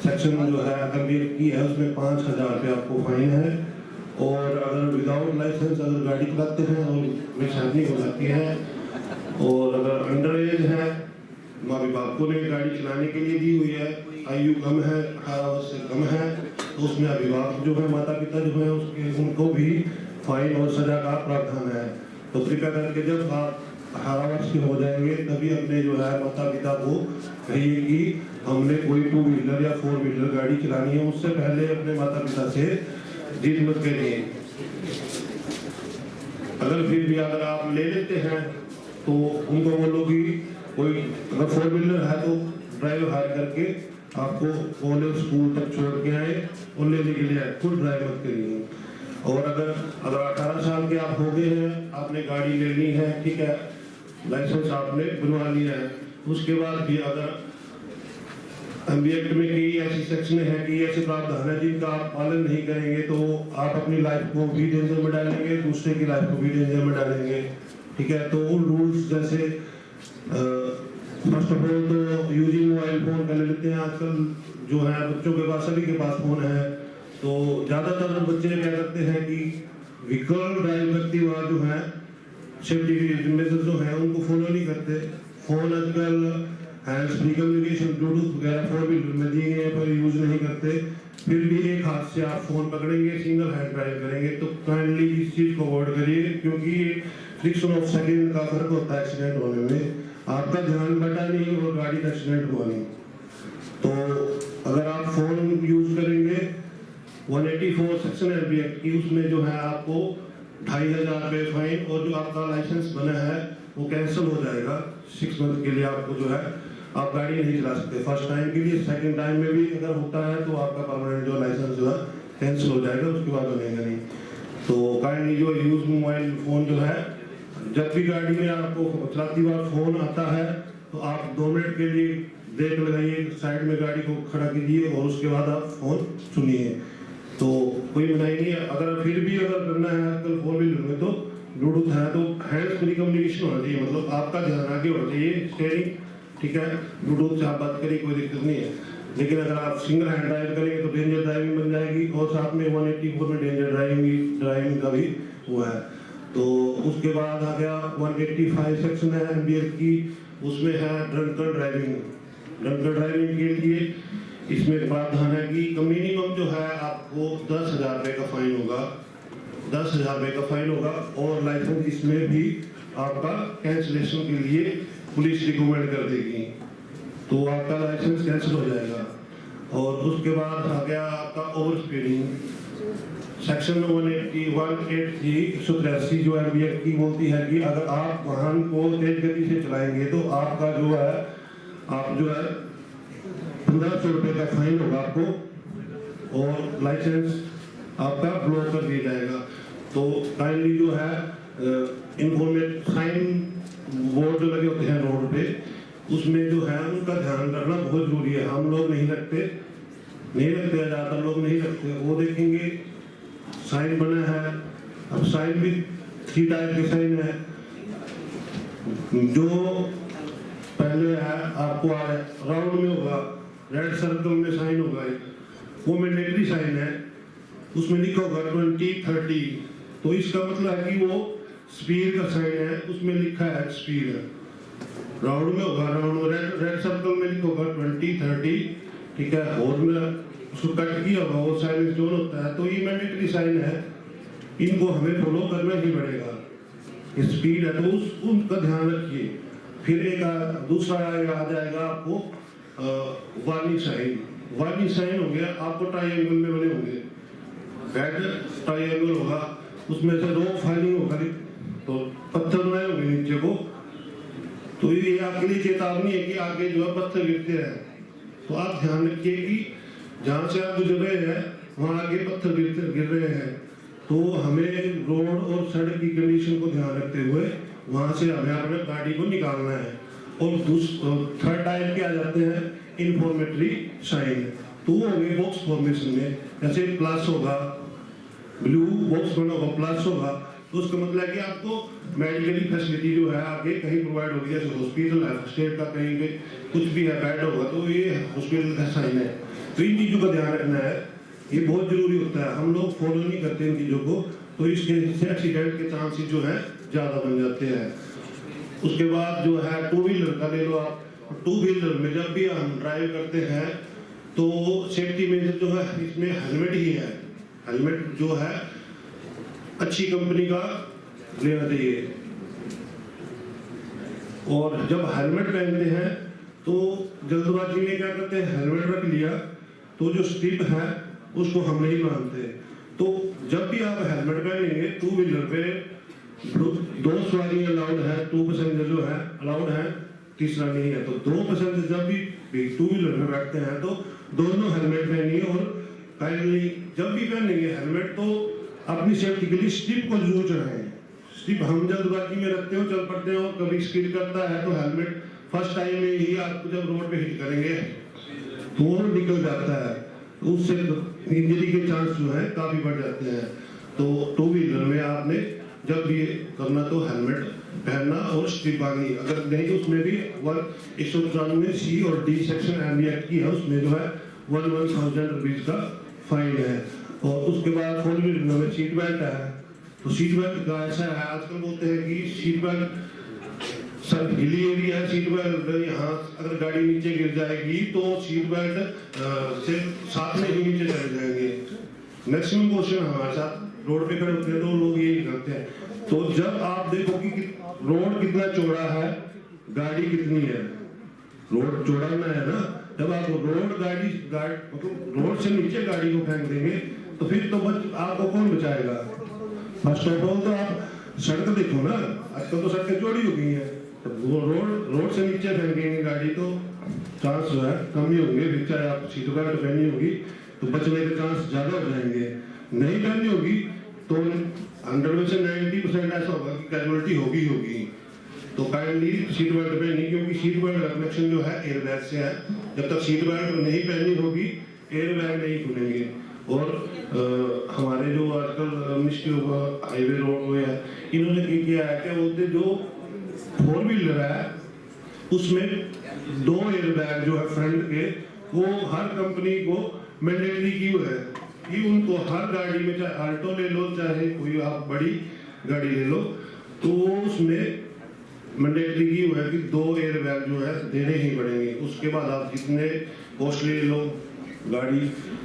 सेक्शन जो है अगर की है उसमें 5000 रुपये आपको फाइन है। और अगर विदाउट लाइसेंस अगर गाड़ी चलाते हैं और मिसहैपनिंग हो जाती है और अगर अंडर एज है, माँ बाप को ने गाड़ी चलाने के लिए दी हुई है, आयु कम है, 18 वर्ष से कम है, तो उसमें अभिभावक जो है, माता पिता जो है उसके उनको भी फाइन और सजा का प्रावधान है। तो कृपया करके जब आप 18 वर्ष के हो जाएंगे तभी अपने जो है माता पिता को कहिए कि हमने कोई 2 व्हीलर या 4 व्हीलर गाड़ी चलानी है। उससे पहले अपने माता पिता से जिद मत करिए। अगर फिर भी अगर आप ले लेते हैं तो उनको बोलो कि कोई अगर 4 व्हीलर है तो ड्राइवर हायर करके आपको कॉलेज स्कूल तक छोड़ के आए और लेने के लिए खुद ड्राइव मत करिए। और अगर 18 साल के आप हो गए हैं, आपने गाड़ी लेनी है, ठीक है, लाइसेंस आपने बनवा लिया है, उसके बाद भी अगर एमबी एक्ट में कई ऐसी सेक्शन है कि ऐसे प्रावधान है जिनका आप पालन नहीं करेंगे तो आप अपनी लाइफ को भी डेंजर में डालेंगे, दूसरे की लाइफ को भी डेंजर में डालेंगे, ठीक है। तो उन रूल्स जैसे फर्स्ट ऑफ ऑल तो यूजिंग मोबाइल फोन कर लेते हैं। आजकल जो है बच्चों के पास, सभी के पास फोन है, तो ज़्यादातर बच्चे क्या करते हैं कि व्हीकल ड्राइव करते हुआ जो है सेफ्टी मेजर्स जो है उनको फॉलो नहीं करते। फोन आजकल हैंड्स फ्री कम्युनिकेशन ब्लूटूथ वगैरह 4 व्हीलर में दिए गए पर यूज नहीं करते, फिर भी एक हाथ से आप फोन पकड़ेंगे, सिंगल हैंड ड्राइव करेंगे, तो काइंडली इस चीज़ को अवॉइड करिए, क्योंकि फ्रिक्शन ऑफ सेकेंड का फर्क होता है एक्सीडेंट होने में। आपका ध्यान बटा नहीं और गाड़ी का एक्सीडेंट हुआ नहीं। तो अगर आप फोन यूज करेंगे 184 सेक्शन एलबी एक्ट की, उसमें जो है आपको 2500 रुपये फाइन, और जो आपका लाइसेंस बना है वो कैंसिल हो जाएगा 6 मंथ के लिए। आपको जो है आप गाड़ी नहीं चला सकते फर्स्ट टाइम के लिए। सेकंड टाइम में भी अगर होता है तो आपका परमानेंट जो लाइसेंस जो है कैंसिल हो जाएगा, उसके बाद बनेगा नहीं। तो काइंडली जो यूज मोबाइल फोन जो है, जब भी गाड़ी में आपको चलाती बार फोन आता है तो आप 2 मिनट के लिए ब्रेक लगाइए, साइड में गाड़ी को खड़ा कीजिए और उसके बाद आप फोन सुनिए। तो कोई मनाही नहीं है। अगर फिर भी अगर करना है आजकल 4 व्हीलर में तो ब्लूटूथ है, तो हैंड्स फ्री कम्युनिकेशन होना चाहिए, मतलब आपका ध्यान आगे होना चाहिए, स्टीयरिंग ठीक है, ब्लूटूथ से आप बात करिए, कोई दिक्कत नहीं है। लेकिन अगर आप सिंगल हैंड ड्राइव करेंगे तो डेंजर ड्राइविंग बन जाएगी, और साथ में 184 में डेंजर ड्राइविंग का भी वो है। तो उसके बाद आ गया 185 सेक्शन है एमबीएल की, उसमें है ड्रंकन ड्राइविंग। ड्रंकन ड्राइविंग के लिए इसमें प्रावधान है कि मिनिमम जो है आपको 10,000 रुपये का फाइन होगा, 10,000 रुपये का फाइन होगा, और लाइसेंस इसमें भी आपका कैंसिलेशन के लिए पुलिस रिकमेंड कर देगी, तो आपका लाइसेंस कैंसिल हो जाएगा। और उसके बाद आ गया आपका ओवर स्पीडिंग सेक्शन 183 जो एमबीएल की बोलती है कि अगर आप वाहन को तेज गति से चलाएंगे तो आपका जो है आप जो है 1500 रुपये का फाइन होगा आपको, और लाइसेंस आपका ब्लॉक कर दिया जाएगा। तो काइंडली जो है इन्फॉर्मेट साइन बोर्ड जो लगे होते हैं रोड पे, उसमें जो है उनका ध्यान रखना बहुत जरूरी है। हम लोग नहीं रखते, ज़्यादातर लोग नहीं रखते। वो देखेंगे साइन बना है, अब साइन भी 3 टाइप के साइन है। जो पहले है आपको राउंड में होगा, रेड सर्कल में साइन होगा, वो मैंडेटरी साइन है, उसमें लिखा होगा 20-30, तो इसका मतलब है कि वो स्पीड का साइन है, उसमें लिखा है स्पीड है। राउंड में होगा, राउंड रेड सर्कल में लिखा होगा 20-30, ठीक है, और में उसको कट किया होगा, वो साइन जोन होता है। तो ये मैंडेटरी साइन है, इनको हमें फॉलो करना ही पड़ेगा। स्पीड है तो उनका ध्यान रखिए। फिर एक दूसरा आ जाएगा आपको वार्निंग साइन। वार्निंग साइन हो गया, आपको ट्रायंगल में बने होंगे, रेड ट्रायंगल होगा, उसमें से रो फाइलिंग होगा, तो पत्थर बनाए होंगे नीचे को, तो ये आपके लिए चेतावनी है कि आगे जो है पत्थर गिरते हैं। तो आप ध्यान रखिए कि जहाँ से आप गुजर रहे हैं वहाँ आगे पत्थर गिर रहे हैं, तो हमें रोड और सड़क की कंडीशन को ध्यान रखते हुए वहाँ से हमें अपने गाड़ी को निकालना है। और थर्ड टाइप के आ जाते हैं इन्फॉर्मेटरी साइन। तो वो होंगे बॉक्स फॉर्मेशन में, जैसे प्लस होगा, ब्लू बॉक्स बना होगा, प्लस होगा, तो उसका मतलब है कि आपको मेडिकली फैसिलिटी जो है आगे कहीं प्रोवाइड होगी, जैसे हॉस्पिटल है, स्टेट का कहीं पे कुछ भी है, बेड होगा, तो ये हॉस्पिटल का साइन है। तो इन चीज़ों का ध्यान रखना है, ये बहुत जरूरी होता है। हम लोग फॉलो नहीं करते इन चीज़ों को, तो इसके एक्सीडेंट के चांसेस जो है ज़्यादा बन जाते हैं। उसके बाद जो है 2 व्हीलर का ले लो आप। 2 व्हीलर में जब भी हम ड्राइव करते हैं तो सेफ्टी मेजर जो है इसमें हेलमेट ही है। हेलमेट जो है अच्छी कंपनी का लेना चाहिए, और जब हेलमेट पहनते हैं तो जल्दबाजी में क्या करते हैं, हेलमेट रख लिया तो जो स्ट्रिप है उसको हम नहीं मानते। तो जब भी आप हेलमेट पहनेंगे 2 व्हीलर पे 2 सवारी अलाउड है, 2 पैसेंजर जो है अलाउड है, तीसरा नहीं है। तो 2 पैसेंजर जब भी 2 व्हीलर में बैठते हैं तो दोनों हेलमेट पहनिए, और काइंडली जब भी पहनेंगे हेलमेट तो अपनी सेफ्टी के लिए स्ट्रिप को जरूर चढ़ाएं। स्ट्रिप हम जल्दबाजी में रखते हो, चल पड़ते हो, कभी स्किड करता है तो हेलमेट फर्स्ट टाइम में ही आपको जब रोड पे हिट करेंगे तो वो निकल जाता है, तो उससे इंजरी के चांस जो है काफी बढ़ जाते हैं। तो 2 व्हीलर में आपने जब भी करना तो हेलमेट पहनना और स्ट्रिपानी, अगर नहीं तो उसमें भी 194 सी और डी सेक्शन एमबी एक्ट की है, उसमें जो है 1,000 रुपीज का फाइन है। और उसके बाद 4 व्हीलर में सीट बेल्ट है, तो सीट बेल्ट का ऐसा है, आजकल बोलते हैं कि seat belt sir hilly area है, सीट बेल्ट यहाँ अगर गाड़ी नीचे गिर जाएगी तो सीट बेल्ट से साथ में ही नीचे चले जाएंगे। मैक्सिमम क्वेश्चन हमारे साथ रोड पे खड़े होते हैं तो लोग यही करते हैं। तो जब आप देखो कि रोड कितना चौड़ा है, गाड़ी कितनी है, रोड चौड़ा ना है ना, जब आप मतलब रोड से नीचे गाड़ी को फेंक देंगे तो फिर तो आपको कौन बचाएगा। फर्स्ट ऑफ ऑल तो आप सड़क देखो ना, आजकल तो सड़कें चौड़ी हो गई हैं, तो वो रोड से नीचे फेंकेंगे गाड़ी तो चांस जो है कम ही होंगे। फिर चाहे आप सीट बेल्ट पहनी होगी तो बचने के चांस ज्यादा हो जाएंगे, नहीं पहनी होगी तो 100 में से 90% ऐसा होगा कि कैजुअलिटी होगी। तो काइंडली सीट बेल्ट पहनी, क्योंकि सीट बेल्ट का कनेक्शन जो है एयर बैग से है। जब तक सीट बेल्ट नहीं पहनी होगी एयर बैग नहीं खुलेंगे। और हमारे जो आजकल मिनिस्ट्री ऑफ हाईवे रोड है, इन्होंने किया है क्या बोलते, जो 4 व्हीलर है उसमें 2 एयर बैग जो है फ्रंट के, वो हर कंपनी को मैंडेटरी की है कि उनको हर गाड़ी में, चाहे आल्टो ले लो चाहे कोई आप बड़ी गाड़ी ले लो, तो उसमें मैंडेटरी की है कि 2 एयर बैग जो है देने ही पड़ेंगे। उसके बाद आप जितने कॉस्टली ले लो गाड़ी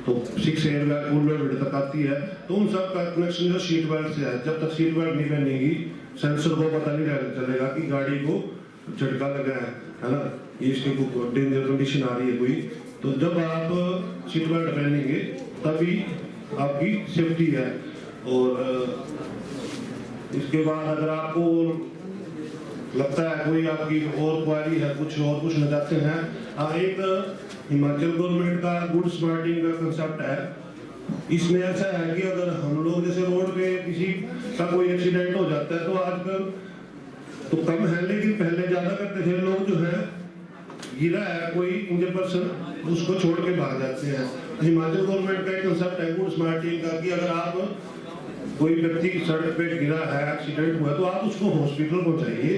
तो 6 एयर बैग फुल बेल्ट तक आती है, तो उन सब का कनेक्शन जो सीट बेल्ट से है। जब तक सीट बेल्ट नहीं पहनेगी सेंसर को पता नहीं चलेगा कि गाड़ी को झटका लगा है ना, ये इसकी डेंजर कंडीशन आ रही है कोई। तो जब आप सीट बेल्ट पहनेंगे तभी आपकी सेफ्टी है। और इसके बाद अगर आपको लगता है कोई आपकी और क्वारी है, कुछ और पूछना चाहते हैं, एक हिमाचल गवर्नमेंट का गुड स्मार्टिंग का कंसेप्ट है। इसमें ऐसा है कि अगर हम लोग जैसे रोड पे किसी का कोई एक्सीडेंट हो जाता है तो आजकल तो कम है, लेकिन पहले ज्यादा करते थे लोग, जो है गिरा है कोई इंजर्ड पर्सन उसको छोड़ के भाग जाते हैं। हिमाचल गवर्नमेंट का एक कंसेप्ट है गुड स्मार्टिंग का कि अगर आप कोई व्यक्ति सड़क पे गिरा है, एक्सीडेंट हुआ, तो आप उसको हॉस्पिटल पहुंचाइए।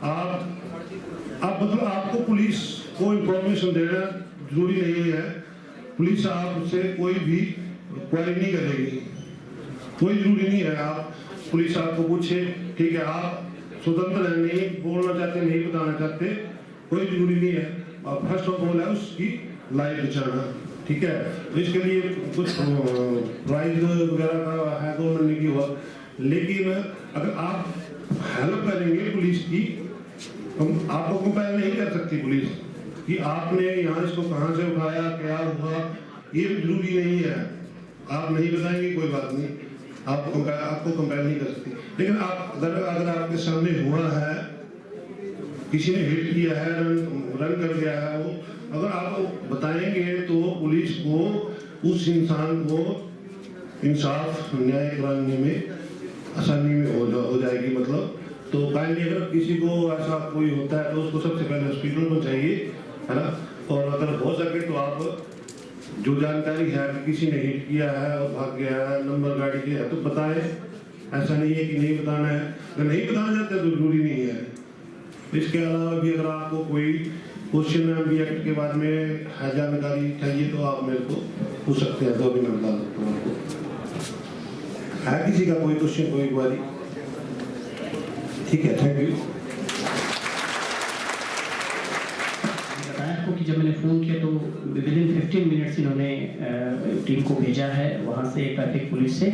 आप मतलब आपको पुलिस को इंफॉर्मेशन देना जरूरी नहीं है, पुलिस आपसे कोई भी क्वारी नहीं करेगी, कोई जरूरी नहीं है आप पुलिस आपको पूछे, ठीक है आप स्वतंत्र है, नहीं बोलना चाहते, नहीं बताना चाहते, कोई जरूरी नहीं है। फर्स्ट ऑफ ऑल है उसकी लाइफ बचाना, ठीक है। तो इसके लिए कुछ प्राइज वगैरह का है गवर्नमेंट ने की हुआ, लेकिन अगर आप हेल्प करेंगे पुलिस की, हम आपको कंपेयर नहीं कर सकती पुलिस कि आपने यहाँ इसको कहाँ से उठाया, क्या हुआ, ये जरूरी नहीं है। आप नहीं बताएंगे कोई बात नहीं, आपको कंपेयर नहीं कर सकती। लेकिन आप अगर आपके सामने हुआ है, किसी ने हिट किया है, रन कर दिया है, वो अगर आप बताएंगे तो पुलिस को उस इंसान को इंसाफ न्याय कराने में आसानी में हो जाएगी। मतलब तो काइंडली अगर किसी को ऐसा कोई होता है तो उसको सबसे पहले हॉस्पिटल पहुंचाइए, है ना। और अगर हो सके तो आप जो जानकारी है कि किसी ने हिट किया है और भाग गया है, नंबर गाड़ी के है, तो बताएं। ऐसा नहीं है कि नहीं बताना है, अगर नहीं बताना चाहते तो जरूरी नहीं है। इसके अलावा भी अगर आपको कोई क्वेश्चन है एक्ट के बारे में है, जानकारी चाहिए, तो आप मेरे को पूछ सकते हैं, तो अभी मैं बता सकता हूँ आपको। है किसी का कोई क्वेश्चन, कोई क्वेरी? ठीक है, थैंक यू। बताया आपको कि जब मैंने फ़ोन किया तो विदिन 15 मिनट्स इन्होंने टीम को भेजा है वहाँ से, ट्रैफिक पुलिस से,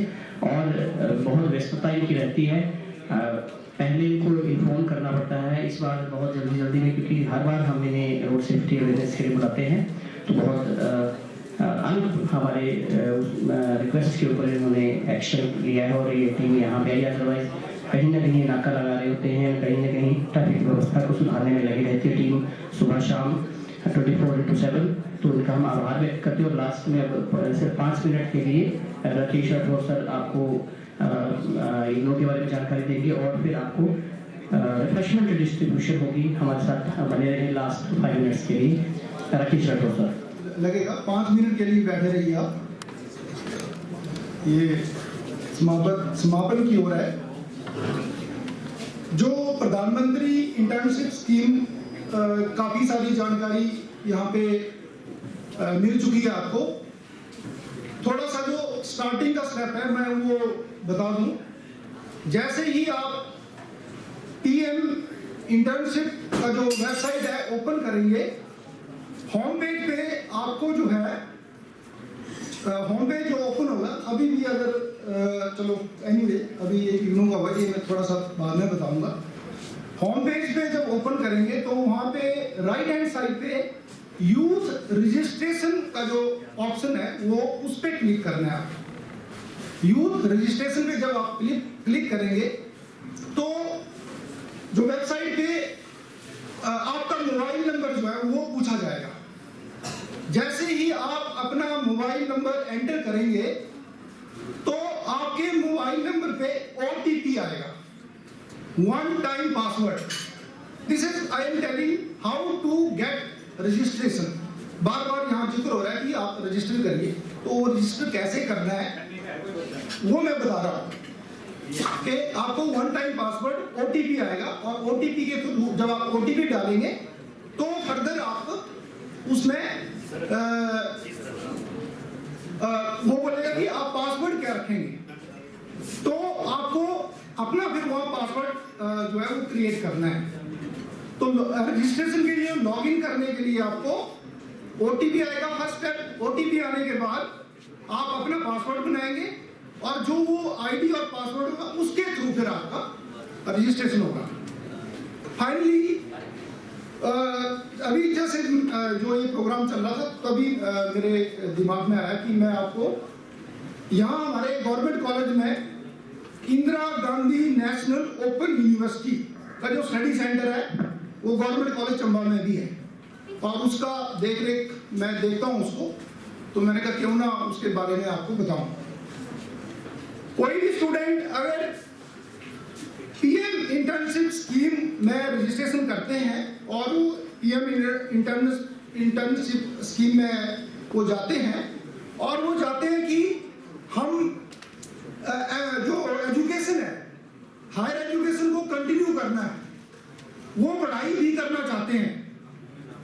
और बहुत व्यस्तता इनकी रहती है। पहले इनको इन्फॉर्म करना पड़ता है, इस बार बहुत जल्दी में, क्योंकि हर बार हम इन्हें रोड सेफ्टी अवेयरनेस के लिए बुलाते हैं, तो बहुत हमारे रिक्वेस्ट के ऊपर इन्होंने एक्शन लिया है और ये टीम यहाँ पे आई। अदरवाइज कहीं ना कहीं नाका लगा रहे होते हैं, कहीं ना कहीं ट्रैफिक व्यवस्था को सुधारने में लगी रहती है टीम सुबह शाम 24/7। तो उनका हम आभार व्यक्त करते हैं। और लास्ट में अब सिर्फ 5 मिनट के लिए राकेश राठौर सर आपको इग्नो के बारे में जानकारी देंगे और फिर आपको रिफ्रेशमेंट डिस्ट्रीब्यूशन होगी। हमारे साथ बने रहे लास्ट 5 मिनट्स के लिए। राकेश राठौर सर लगेगा, 5 मिनट के लिए बैठे रहिए आप। ये समापन की ओर है। जो प्रधानमंत्री इंटर्नशिप स्कीम काफ़ी सारी जानकारी यहाँ पे मिल चुकी है आपको। थोड़ा सा जो स्टार्टिंग का स्टेप है मैं वो बता दूं। जैसे ही आप पीएम इंटर्नशिप का जो वेबसाइट है ओपन करेंगे, होम पेज पे आपको जो है होम पेज जो ओपन होगा, अभी भी अगर चलो एनीवे अभी ये इग्नोर का वही मैं थोड़ा सा बाद में बताऊंगा। होम पेज पे जब ओपन करेंगे तो वहाँ पे राइट हैंड साइड पे यूथ रजिस्ट्रेशन का जो ऑप्शन है वो उस पर क्लिक करना है। आप यूथ रजिस्ट्रेशन पे जब आप क्लिक करेंगे तो जो वेबसाइट पे आपका मोबाइल नंबर जो है वो पूछा जाएगा। जैसे ही आप अपना मोबाइल नंबर एंटर करेंगे तो आपके मोबाइल नंबर पे OTP आएगा, one time password. This is I am telling how to get registration. बार बार यहाँ जिक्र हो रहा है कि आप रजिस्टर करिए, तो वो रजिस्टर कैसे करना है वो मैं बता रहा हूँ कि आपको वन टाइम पासवर्ड OTP आएगा, और OTP के थ्रू जब आप OTP डालेंगे तो फर्दर आप उसमें वो बोलेगा कि आप पासवर्ड क्या रखेंगे, तो आपको अपना फिर वहाँ पासवर्ड जो है वो क्रिएट करना है। तो रजिस्ट्रेशन के लिए लॉगिन करने के लिए आपको OTP आएगा फर्स्ट स्टेप। OTP आने के बाद आप अपना पासवर्ड बनाएंगे और जो वो आईडी और पासवर्ड होगा उसके थ्रू फिर आपका रजिस्ट्रेशन होगा। फाइनली अभी जैसे जो ये प्रोग्राम चल रहा था तभी मेरे दिमाग में आया कि मैं आपको यहाँ हमारे गवर्नमेंट कॉलेज में Indira Gandhi national open university का जो स्टडी सेंटर है वो गवर्नमेंट कॉलेज चंबा में भी है, और उसका देख रेख मैं देखता हूँ उसको, तो मैंने कहा क्यों ना उसके बारे में आपको बताऊं। कोई भी स्टूडेंट अगर पीएम इंटर्नशिप स्कीम में रजिस्ट्रेशन करते हैं और वो पीएम इंटर्नशिप स्कीम में वो जाते हैं और वो चाहते हैं कि हम जो एजुकेशन है, हायर एजुकेशन को कंटिन्यू करना है, वो पढ़ाई भी करना चाहते हैं,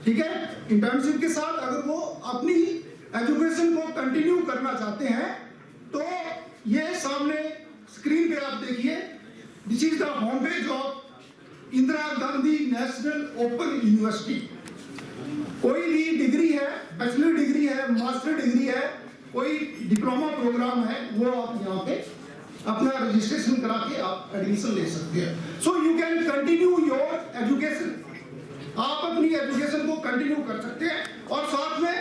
ठीक है। इंटर्नशिप के साथ अगर वो अपनी एजुकेशन को कंटिन्यू करना चाहते हैं तो ये सामने स्क्रीन पे आप देखिए, this is the home page of Indira Gandhi national open university. कोई भी डिग्री है, बैचलर डिग्री है, मास्टर डिग्री है, कोई डिप्लोमा प्रोग्राम है, वो आप यहाँ पे अपना रजिस्ट्रेशन करा के आप एडमिशन ले सकते हैं। So you can continue your education, आप अपनी एजुकेशन को कंटिन्यू कर सकते हैं और साथ में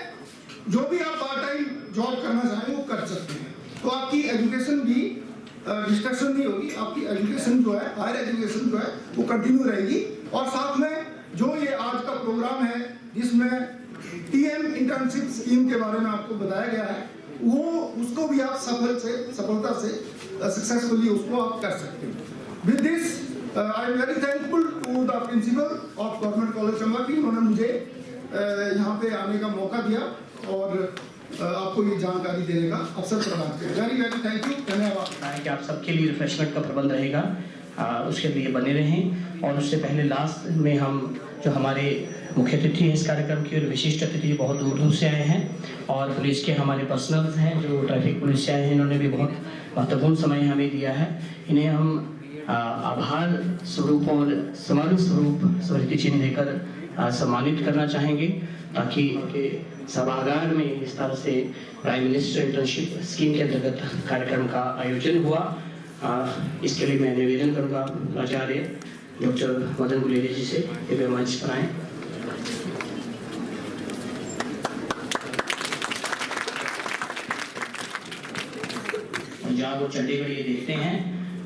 जो भी आप पार्ट टाइम जॉब करना चाहें वो कर सकते हैं। तो आपकी एजुकेशन भी डिस्ट्रक्शन नहीं होगी, आपकी एजुकेशन जो है, हायर एजुकेशन जो है वो कंटिन्यू रहेगी। और साथ में जो ये आज का प्रोग्राम है जिसमें पीएम इंटर्नशिप स्कीम के बारे में आपको बताया गया है, वो उसको भी आप सफलता से सक्सेसफुली उसको आप कर सकते हैं। With this I am very thankful to the principal of government college Chamba की, उन्होंने मुझे यहाँ पे आने का मौका दिया और आपको ये जानकारी देने का अवसर प्रदान किया। वेरी वेरी थैंक यू, धन्यवाद। कि आप सबके लिए रिफ्रेशमेंट का प्रबंध रहेगा, उसके लिए बने रहें। और उससे पहले लास्ट में हम जो हमारे मुख्य अतिथि हैं इस कार्यक्रम की और विशिष्ट अतिथि बहुत दूर दूर से आए हैं, और पुलिस के हमारे पर्सनल्स हैं जो ट्रैफिक पुलिस से आए हैं, इन्होंने भी बहुत महत्वपूर्ण समय हमें दिया है। इन्हें हम आभार स्वरूप और समारोह स्वरूप स्मृति चिन्ह देकर सम्मानित करना चाहेंगे, ताकि सभागार में इस तरह से प्राइम मिनिस्टर इंटर्नशिप स्कीम के अंतर्गत कार्यक्रम का आयोजन हुआ। इसके लिए मैं निवेदन करूंगा आचार्य डॉक्टर मदन गुलेरी जी से कि वे मंच पर आएं। पंजाब और चंडीगढ़ ये देखते हैं,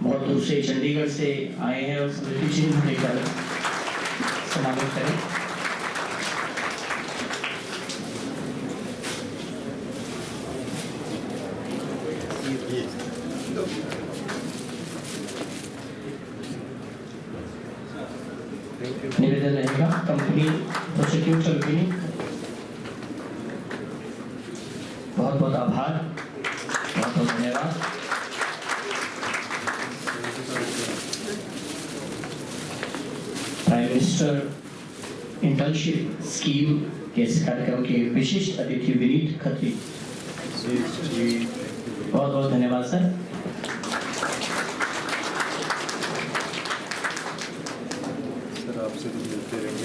बहुत दूर से चंडीगढ़ से आए हैं और स्मृति चिन्ह लेकर समारोह करें। निवेदन रहेगा कंपनी प्रोसिक्यूटर भी, बहुत बहुत आभार, बहुत बहुत धन्यवाद। मिनिस्टर इंटर्नशिप स्कीम के इस कार्यक्रम के विशिष्ट अतिथि विनीत खत्री। बहुत बहुत धन्यवाद सर। सर आपसे तो मिलते रहेंगे।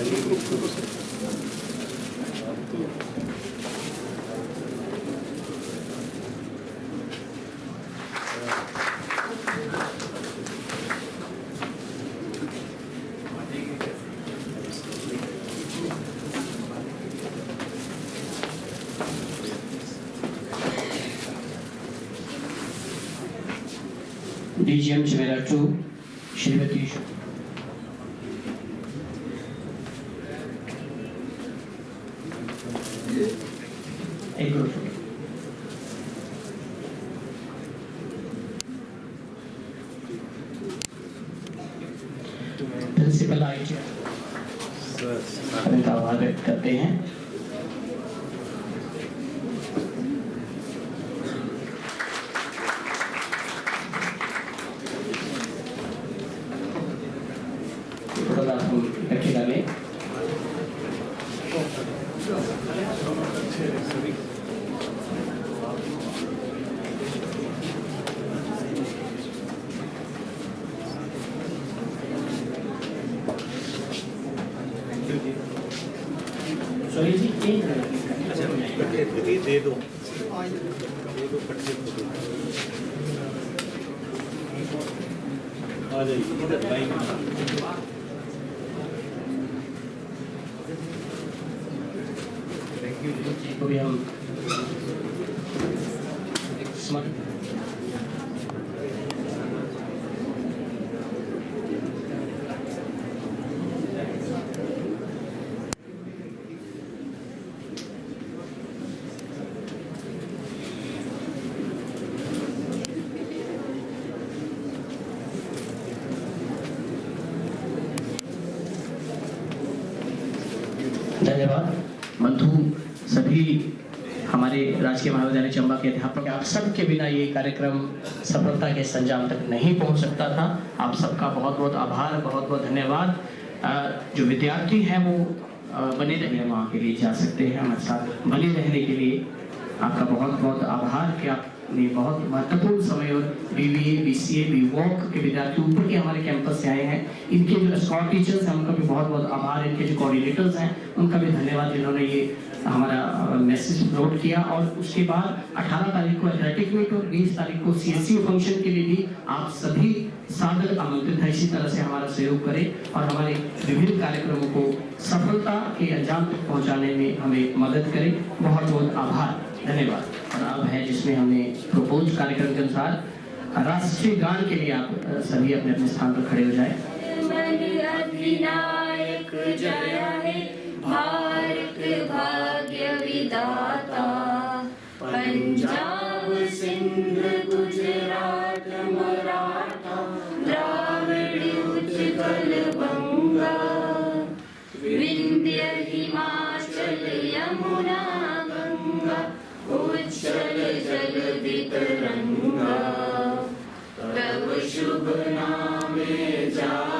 DGM चमेरा 2 श्रीमती एक ग्रुप प्रिंसिपल आईटी का आभार व्यक्त करते हैं। दे दो आ जाइए लाइन अभी हम धन्यवाद बंधु सभी हमारे राजकीय महाविद्यालय चंबा के अध्यापक। आप सबके बिना ये कार्यक्रम सफलता के संजाम तक नहीं पहुंच सकता था। आप सबका बहुत बहुत आभार, बहुत बहुत धन्यवाद। जो विद्यार्थी हैं वो बने रहिए, वहाँ के लिए जा सकते हैं। हमारे साथ बने रहने के लिए आपका बहुत बहुत आभार कि आपने बहुत महत्वपूर्ण समय और BBA, BCA, BVOC के विद्यार्थी ऊपर के हमारे कैंपस से आए हैं। इनके जो स्कॉट टीचर्स हैं उनका भी बहुत बहुत आभार। इनके जो कोऑर्डिनेटर्स हैं उनका भी धन्यवाद जिन्होंने ये हमारा मैसेज नोट किया। और उसके बाद 18 तारीख को एथलेटिक मीट और 20 तारीख को CSE फंक्शन के लिए भी आप सभी सादर आमंत्रित है। इसी तरह से हमारा सहयोग करें और हमारे विभिन्न कार्यक्रमों को सफलता के अंजाम तक पहुंचाने में हमें मदद करें। बहुत बहुत आभार, धन्यवाद। और अब है जिसमें हमने प्रोपोज कार्यक्रम के अनुसार राष्ट्रीय गान के लिए आप सभी अपने अपने स्थान पर खड़े हो जाए। अधिनायक जय हे भारत भाग्य विधाता, पंजाब सिंध गुजरात मराठा द्राविड़ उत्कल बंगा, विंध्य हिमाचल यमुना गंगा उच्चल जलधि तरंगा, तब शुभ नामे जा